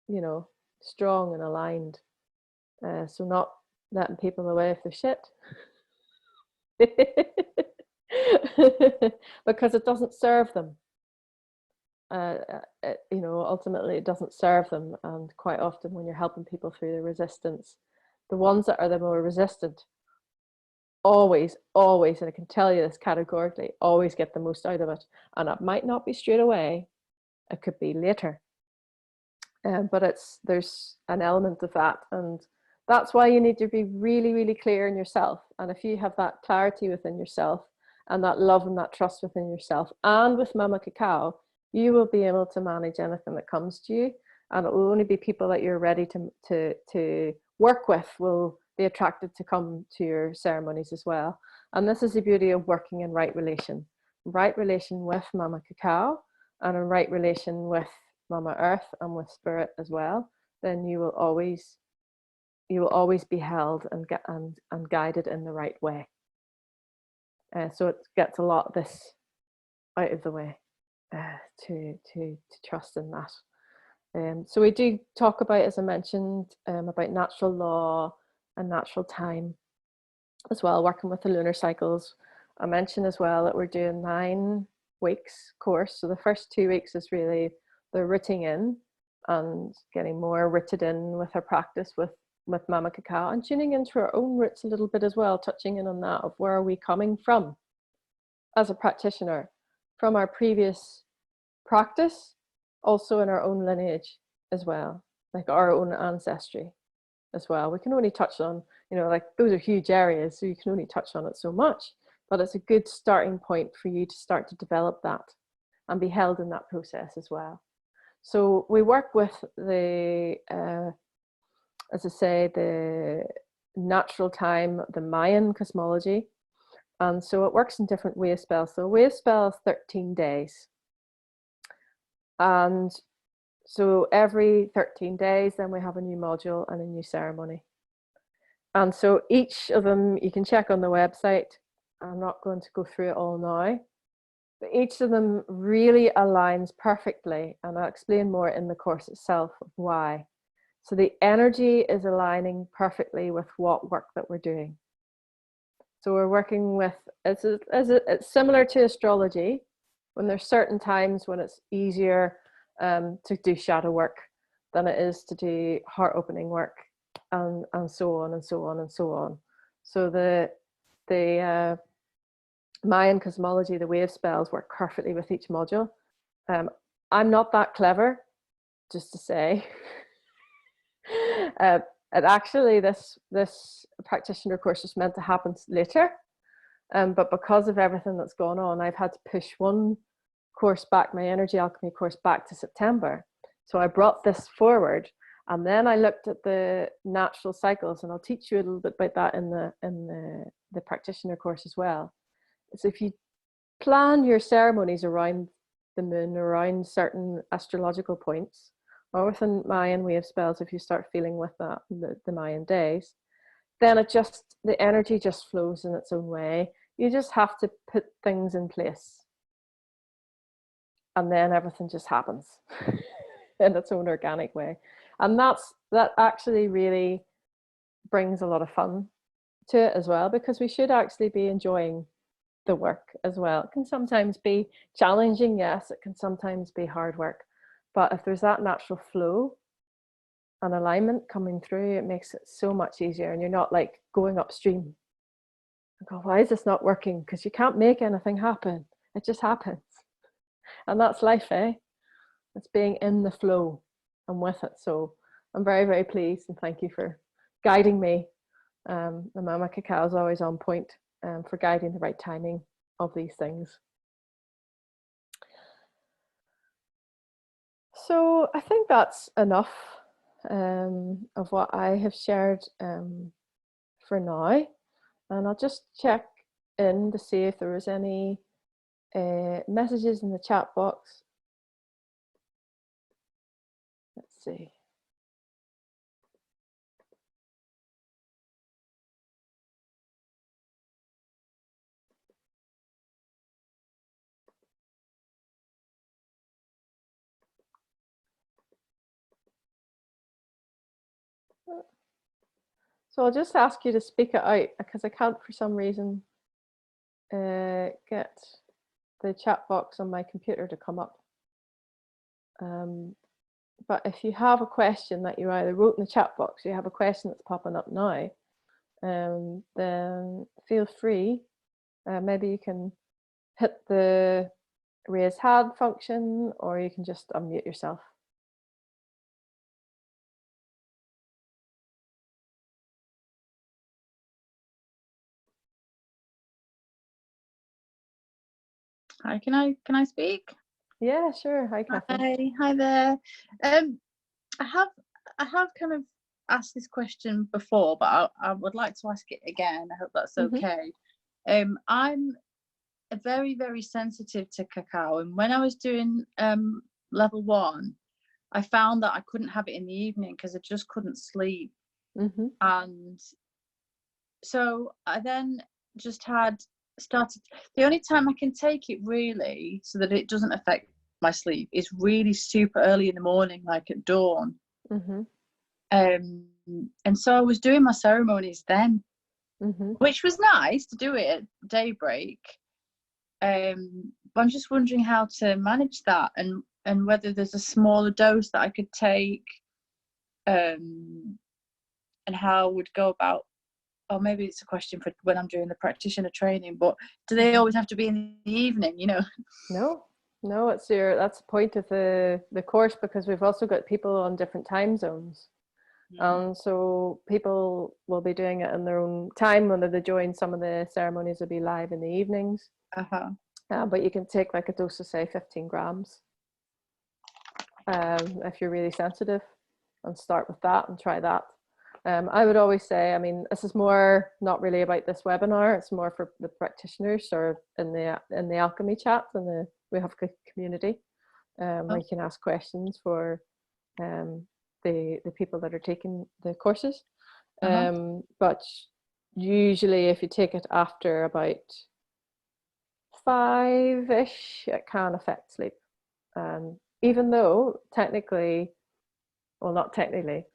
you know, strong and aligned. So letting people away if they're shit. Because it doesn't serve them. You know, ultimately it doesn't serve them. And quite often when you're helping people through the resistance, the ones that are the more resistant always, and I can tell you this categorically, always get the most out of it. And it might not be straight away, it could be later. But there's an element of that. And that's why you need to be really, really clear in yourself. And if you have that clarity within yourself and that love and that trust within yourself and with Mama Cacao, you will be able to manage anything that comes to you. And it will only be people that you're ready to work with will be attracted to come to your ceremonies as well. And this is the beauty of working in right relation with Mama Cacao and in right relation with Mama Earth and with Spirit as well. Then you will always be held and guided in the right way. So it gets a lot of this out of the way to trust in that. So we do talk about, as I mentioned, about natural law and natural time as well, working with the lunar cycles. I mentioned as well that we're doing 9 weeks course. So the first 2 weeks is really the rooting in and getting more rooted in with our practice with Mama Cacao and tuning into our own roots a little bit as well, touching in on that of where are we coming from as a practitioner, from our previous practice, also in our own lineage as well, like our own ancestry as well. We can only touch on, you know, like those are huge areas, so you can only touch on it so much, but it's a good starting point for you to start to develop that and be held in that process as well. So we work with the, as I say, the natural time, the Mayan cosmology. And so it works in different wave spells. So a wave spell is 13 days. And so every 13 days, then we have a new module and a new ceremony. And so each of them, you can check on the website. I'm not going to go through it all now, but each of them really aligns perfectly. And I'll explain more in the course itself of why. So the energy is aligning perfectly with what work that we're doing. So we're working with, it's similar to astrology, when there's certain times when it's easier to do shadow work than it is to do heart opening work, and so on and so on and so on. So the Mayan cosmology, the wave spells work perfectly with each module. I'm not that clever, just to say. And actually this practitioner course is meant to happen later, but because of everything that's gone on, I've had to push one course back, my energy alchemy course, back to September. So I brought this forward, and then I looked at the natural cycles, and I'll teach you a little bit about that in the practitioner course as well. So if you plan your ceremonies around the moon, around certain astrological points, or within Mayan wave spells, if you start feeling with that, the Mayan days, then the energy just flows in its own way. You just have to put things in place. And then everything just happens in its own organic way. And that actually really brings a lot of fun to it as well, because we should actually be enjoying the work as well. It can sometimes be challenging, yes, it can sometimes be hard work. But if there's that natural flow and alignment coming through, it makes it so much easier. And you're not like going upstream and go, why is this not working? Because you can't make anything happen. It just happens. And that's life, eh? It's being in the flow and with it. So I'm very, very pleased, and thank you for guiding me. The Mama Cacao is always on point for guiding the right timing of these things. So I think that's enough of what I have shared for now. And I'll just check in to see if there was any messages in the chat box. Let's see. So I'll just ask you to speak it out because I can't for some reason get the chat box on my computer to come up. But if you have a question that you either wrote in the chat box, or you have a question that's popping up now, then feel free. Maybe you can hit the raise hand function, or you can just unmute yourself. Hi, can I speak? Yeah, sure. Hi, Catherine. Hi there. I have kind of asked this question before, but I would like to ask it again. I hope that's okay. I'm very, very sensitive to cacao, and when I was doing level 1, I found that I couldn't have it in the evening because I just couldn't sleep. And so I then just started, the only time I can take it really so that it doesn't affect my sleep is really super early in the morning, like at dawn. And so I was doing my ceremonies then, which was nice to do it at daybreak. But I'm just wondering how to manage that, and whether there's a smaller dose that I could take, and how I would go about. Or maybe it's a question for when I'm doing the practitioner training, but do they always have to be in the evening, you know? No, that's the point of the course, because we've also got people on different time zones. And so people will be doing it in their own time. When they join, some of the ceremonies will be live in the evenings. But you can take like a dose of, say, 15 grams if you're really sensitive, and start with that and try that. I would always say, I mean, this is more not really about this webinar, it's more for the practitioners, or in the alchemy chat, and we have a community where you can ask questions for the people that are taking the courses. But usually if you take it after about 5-ish, it can affect sleep. Even though technically, well, not technically,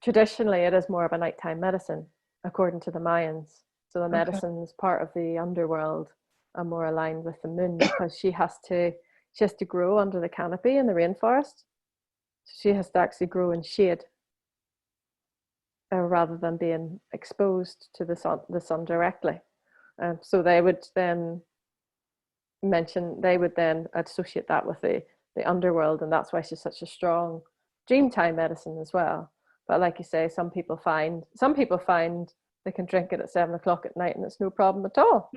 traditionally it is more of a nighttime medicine, according to the Mayans. So the medicine's part of the underworld and more aligned with the moon, because she has to grow under the canopy in the rainforest. So she has to actually grow in shade rather than being exposed to the sun directly. So they would then associate that with the underworld, and that's why she's such a strong dreamtime medicine as well. But like you say, some people find they can drink it at 7 o'clock at night and it's no problem at all.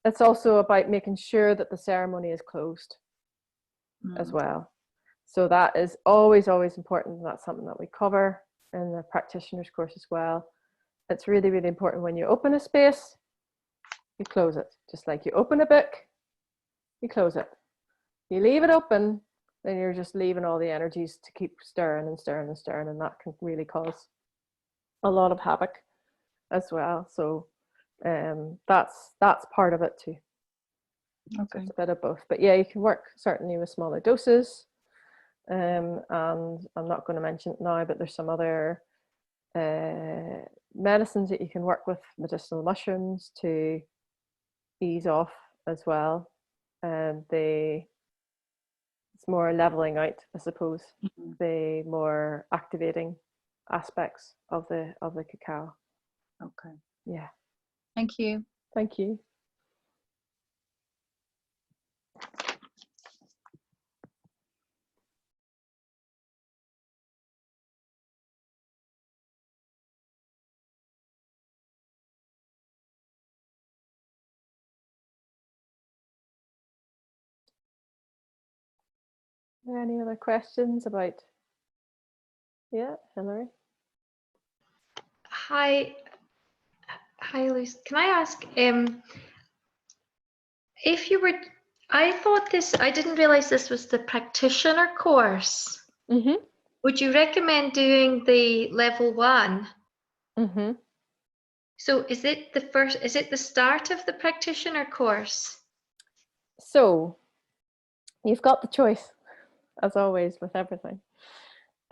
It's also about making sure that the ceremony is closed as well. So that is always important, and that's something that we cover in the practitioner's course as well. It's really, really important when you open a space, you close it. Just like you open a book, you close it. You leave it open, then you're just leaving all the energies to keep stirring and stirring and stirring, and that can really cause a lot of havoc as well. So that's part of it too. So it's a bit of both. But yeah, you can work certainly with smaller doses. And I'm not going to mention it now, but there's some other medicines that you can work with, medicinal mushrooms, to ease off as well. And it's more leveling out, I suppose, the more activating aspects of the cacao. Okay. Yeah. Thank you. Thank you. Are there any other questions about? Yeah, Hilary. Hi, Luce. Can I ask, if you were, I didn't realize this was the practitioner course. Would you recommend doing the level 1? So is it the start of the practitioner course? So you've got the choice, as always with everything.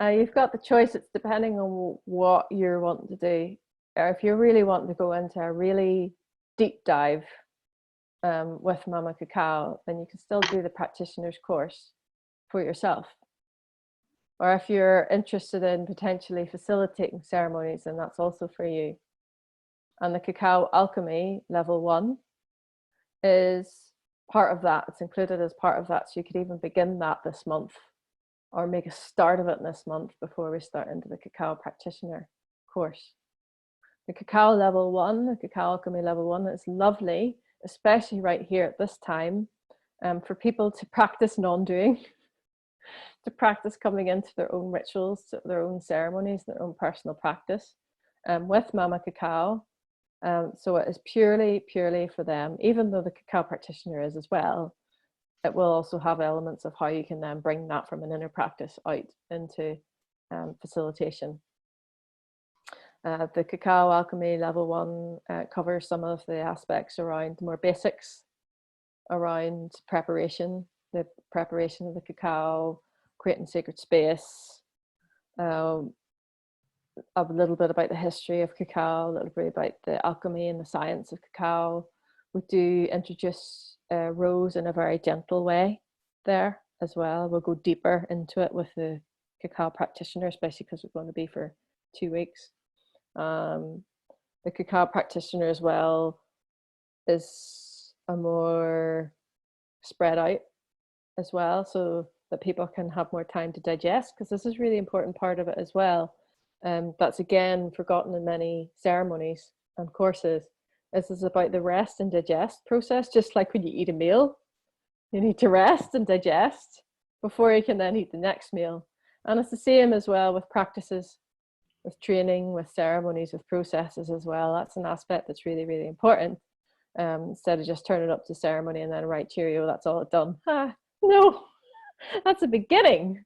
You've got the choice. It's depending on what you're wanting to do. Or if you're really wanting to go into a really deep dive with Mama Cacao, then you can still do the practitioner's course for yourself. Or if you're interested in potentially facilitating ceremonies, then that's also for you. And the Cacao Alchemy Level One is part of that. It's included as part of that. So you could even begin that this month, or make a start of it this month before we start into the Cacao Practitioner course. The Cacao Level One, the Cacao Alchemy Level One, is lovely, especially right here at this time, for people to practice non-doing, to practice coming into their own rituals, their own ceremonies, their own personal practice with Mama Cacao. So it is purely for them, even though the Cacao Practitioner is as well. It will also have elements of how you can then bring that from an inner practice out into facilitation. The Cacao Alchemy Level One covers some of the aspects around more basics, around preparation, the preparation of the cacao, creating sacred space, a little bit about the history of cacao, a little bit about the alchemy and the science of cacao. We do introduce rose in a very gentle way there as well. We'll go deeper into it with the Cacao Practitioner, especially because we're going to be for 2 weeks. The Cacao Practitioner as well is a more spread out as well, so that people can have more time to digest, because this is a really important part of it as well. That's again forgotten in many ceremonies and courses. This is about the rest and digest process, just like when you eat a meal. You need to rest and digest before you can then eat the next meal. And it's the same as well with practices, with training, with ceremonies, with processes as well. That's an aspect that's really, really important. Instead of just turning up to ceremony and then right, cheerio, that's all it's done. No, that's a beginning.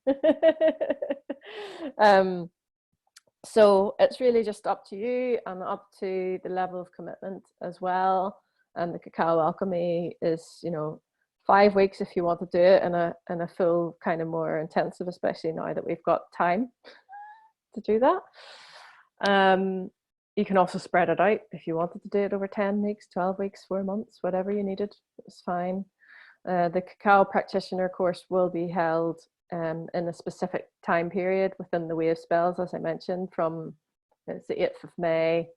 So it's really just up to you and up to the level of commitment as well. And the Cacao Alchemy is, 5 weeks if you want to do it in a full kind of more intensive, especially now that we've got time to do that. You can also spread it out if you wanted to do it over 10 weeks, 12 weeks, 4 months, whatever you needed, it's fine. The Cacao Practitioner course will be held in a specific time period within the wave spells, as I mentioned, from it's the 8th of May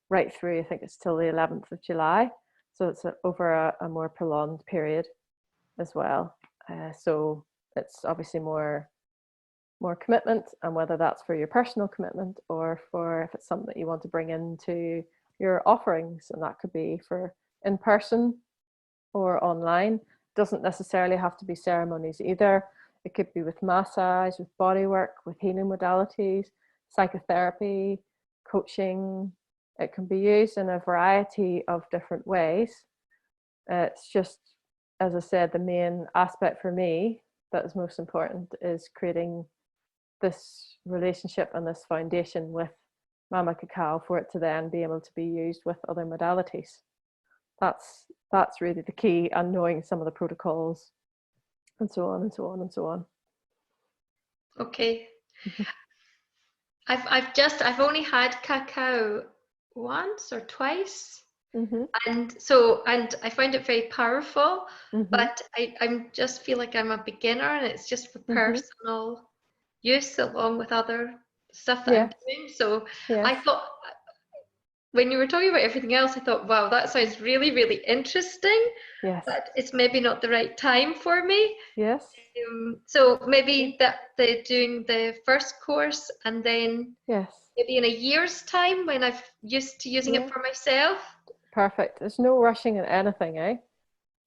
right through, I think it's till the 11th of July. So it's over a more prolonged period as well. So it's obviously more commitment, and whether that's for your personal commitment or for if it's something that you want to bring into your offerings, and that could be for in person or online. Doesn't necessarily have to be ceremonies either. It could be with massage, with body work, with healing modalities, psychotherapy, coaching. It can be used in a variety of different ways. It's just, as I said, the main aspect for me that is most important is creating this relationship and this foundation with Mama Cacao for it to then be able to be used with other modalities. That's really the key, and knowing some of the protocols and so on and so on and so on. Okay. I've only had cacao once or twice. And I find it very powerful, but I just feel like I'm a beginner, and it's just for personal use along with other stuff that I'm doing. So I thought, when you were talking about everything else, I thought, wow, that sounds really, really interesting. Yes. But it's maybe not the right time for me. Yes. So maybe that they're doing the first course, and then maybe in a year's time when I've used to using it for myself. Perfect. There's no rushing in anything, eh?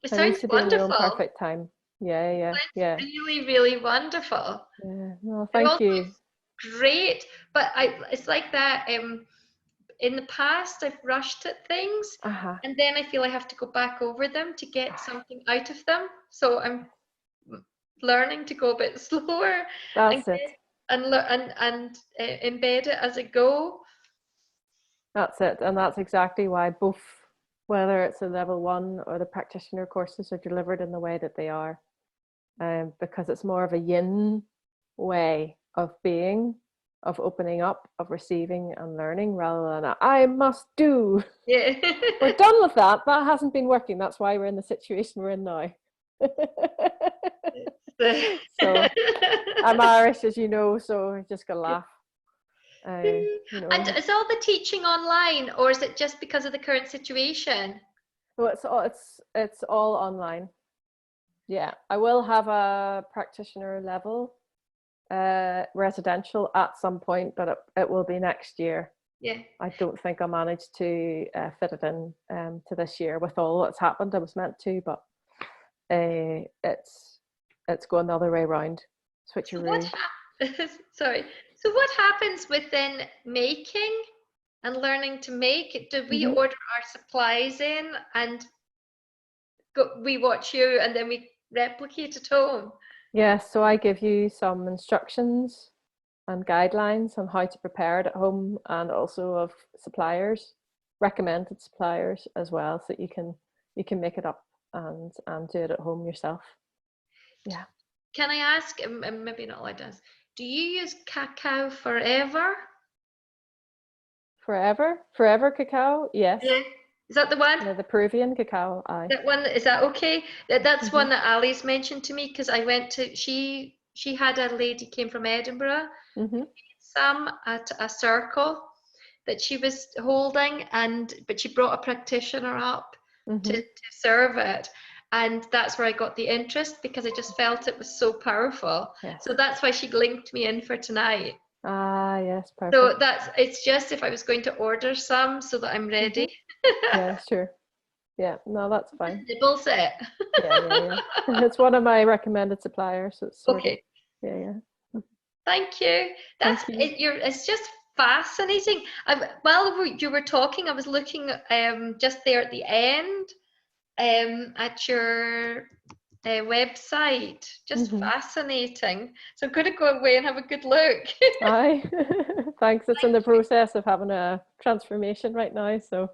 It sounds to wonderful. Be in your own perfect time. Yeah. Really, really wonderful. Yeah. Well, thank you. Great, but it's like that. In the past, I've rushed at things, and then I feel I have to go back over them to get something out of them. So I'm learning to go a bit slower. That's it. And embed it as I go. That's it, and that's exactly why both, whether it's a level 1 or the practitioner courses, are delivered in the way that they are, because it's more of a yin way of being, of opening up, of receiving and learning, rather than I must do. Yeah. We're done with that. That hasn't been working. That's why we're in the situation we're in now. So I'm Irish, as you know, so I just gotta laugh. You know. And is all the teaching online, or is it just because of the current situation? So it's all online. Yeah, I will have a practitioner level residential at some point, but it will be next year. Yeah. I don't think I managed to fit it in to this year with all that's happened. I was meant to, but it's going the other way around. Switcheroo. Sorry. So what happens within making and learning to make? Do we order our supplies in and we watch you and then we replicate at home? Yes, so I give you some instructions and guidelines on how to prepare it at home, and also of suppliers, recommended suppliers as well, so that you can make it up and do it at home yourself. Yeah. Can I ask, maybe not allowed to ask, do you use cacao forever? Forever cacao? Yes. Yeah. Is that the one? Yeah, the Peruvian cacao. Aye. That one, is that okay? That's one that Ali's mentioned to me, because I went to, she had a lady came from Edinburgh, some at a circle that she was holding, but she brought a practitioner up to serve it. And that's where I got the interest, because I just felt it was so powerful. Yes. So that's why she linked me in for tonight. Ah, yes, perfect. So it's just if I was going to order some so that I'm ready. Yeah, sure. Yeah, no, that's fine. Nibble set. Yeah. It's one of my recommended suppliers. So it's okay. Yeah. Thank you. It's just fascinating. While you were talking, I was looking just there at the end at your website. Just fascinating. So I'm going to go away and have a good look. Aye. Thanks. It's in the process of having a transformation right now. So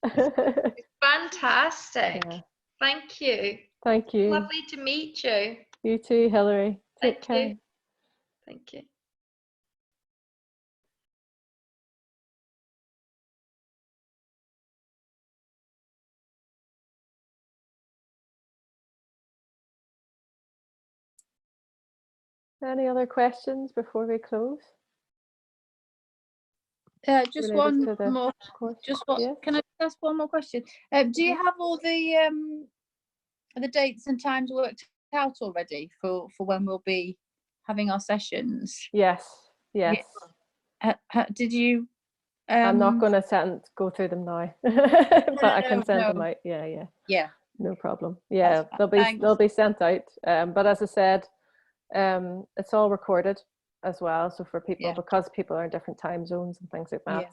it's fantastic. Yeah. Thank you. Thank you. Lovely to meet you. You too, Hilary. Take care. You. Thank you. Any other questions before we close? Just one more. Just what? Yes. Can I ask one more question? Do you have all the dates and times worked out already for when we'll be having our sessions? Yes. Did you? I'm not going to go through them now, but I can send them out. Yeah. No problem. Yeah, they'll be sent out. But as I said, it's all recorded as well. So for people, because people are in different time zones and things like that,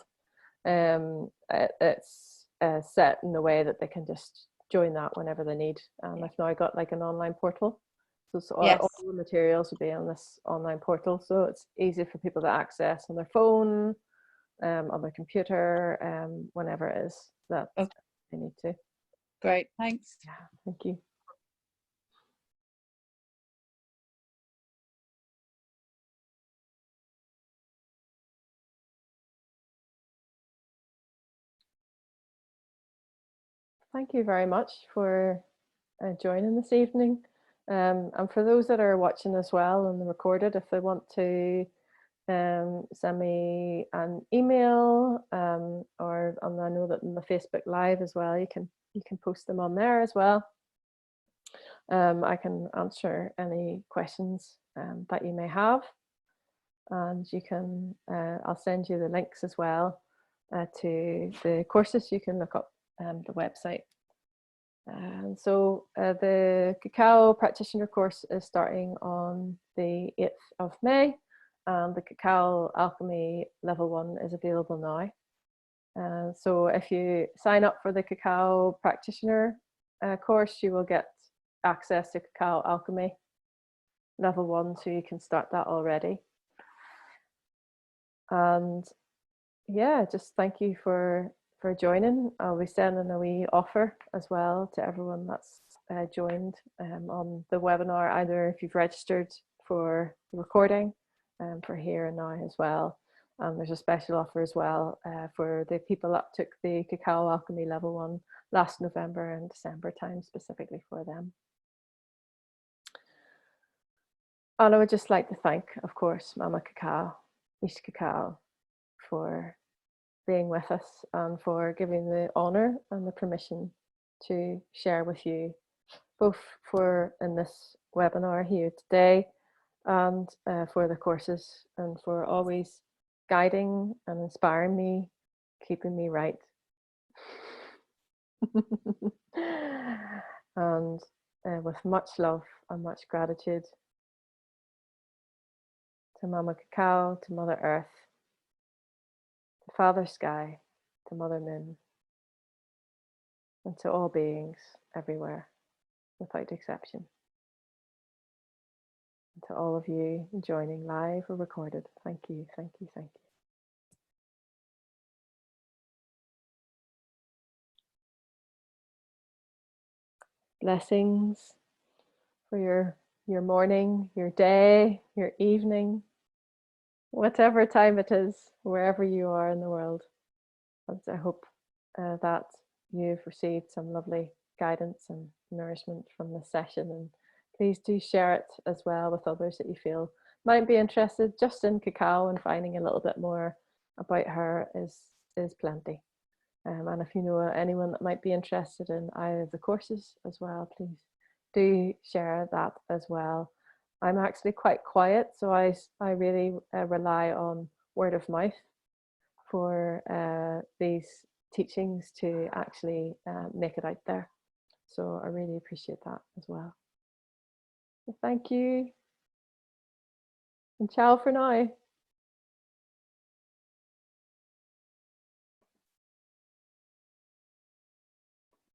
it's set in the way that they can just join that whenever they need. I've now got like an online portal. So all the materials will be on this online portal. So it's easy for people to access on their phone, on their computer, whenever it is that they need to. Great, thanks. Yeah, thank you. Thank you very much for joining this evening. And for those that are watching as well and recorded, if they want to send me an email, or I know that in the Facebook Live as well, you can post them on there as well. I can answer any questions that you may have, and you can. I'll send you the links as well to the courses. You can look up the website. And so the Cacao Practitioner course is starting on the 8th of May, and the Cacao Alchemy Level One is available now. So if you sign up for the Cacao Practitioner course, you will get access to Cacao Alchemy Level One, so you can start that already. And yeah, just thank you for joining. I'll be sending a wee offer as well to everyone that's joined on the webinar, either if you've registered for the recording for here and now as well. And there's a special offer as well for the people that took the Cacao Alchemy Level One last November and December time, specifically for them. And I would just like to thank, of course, Mama Cacao, Miss Cacao, for being with us and for giving the honor and the permission to share with you, both for in this webinar here today and for the courses, and for always guiding and inspiring me, keeping me right. And with much love and much gratitude to Mama Cacao, to Mother Earth, to Father Sky, to Mother Moon, and to all beings everywhere, without exception. And to all of you joining live or recorded, thank you, thank you, thank you. Blessings for your morning, your day, your evening, whatever time it is, wherever you are in the world. And I hope that you've received some lovely guidance and nourishment from this session, and please do share it as well with others that you feel might be interested just in cacao, and finding a little bit more about her is plenty. And if you know anyone that might be interested in either of the courses as well, please do share that as well. I'm actually quite quiet, so I really rely on word of mouth for these teachings to actually make it out there. So I really appreciate that as well. So thank you, and ciao for now.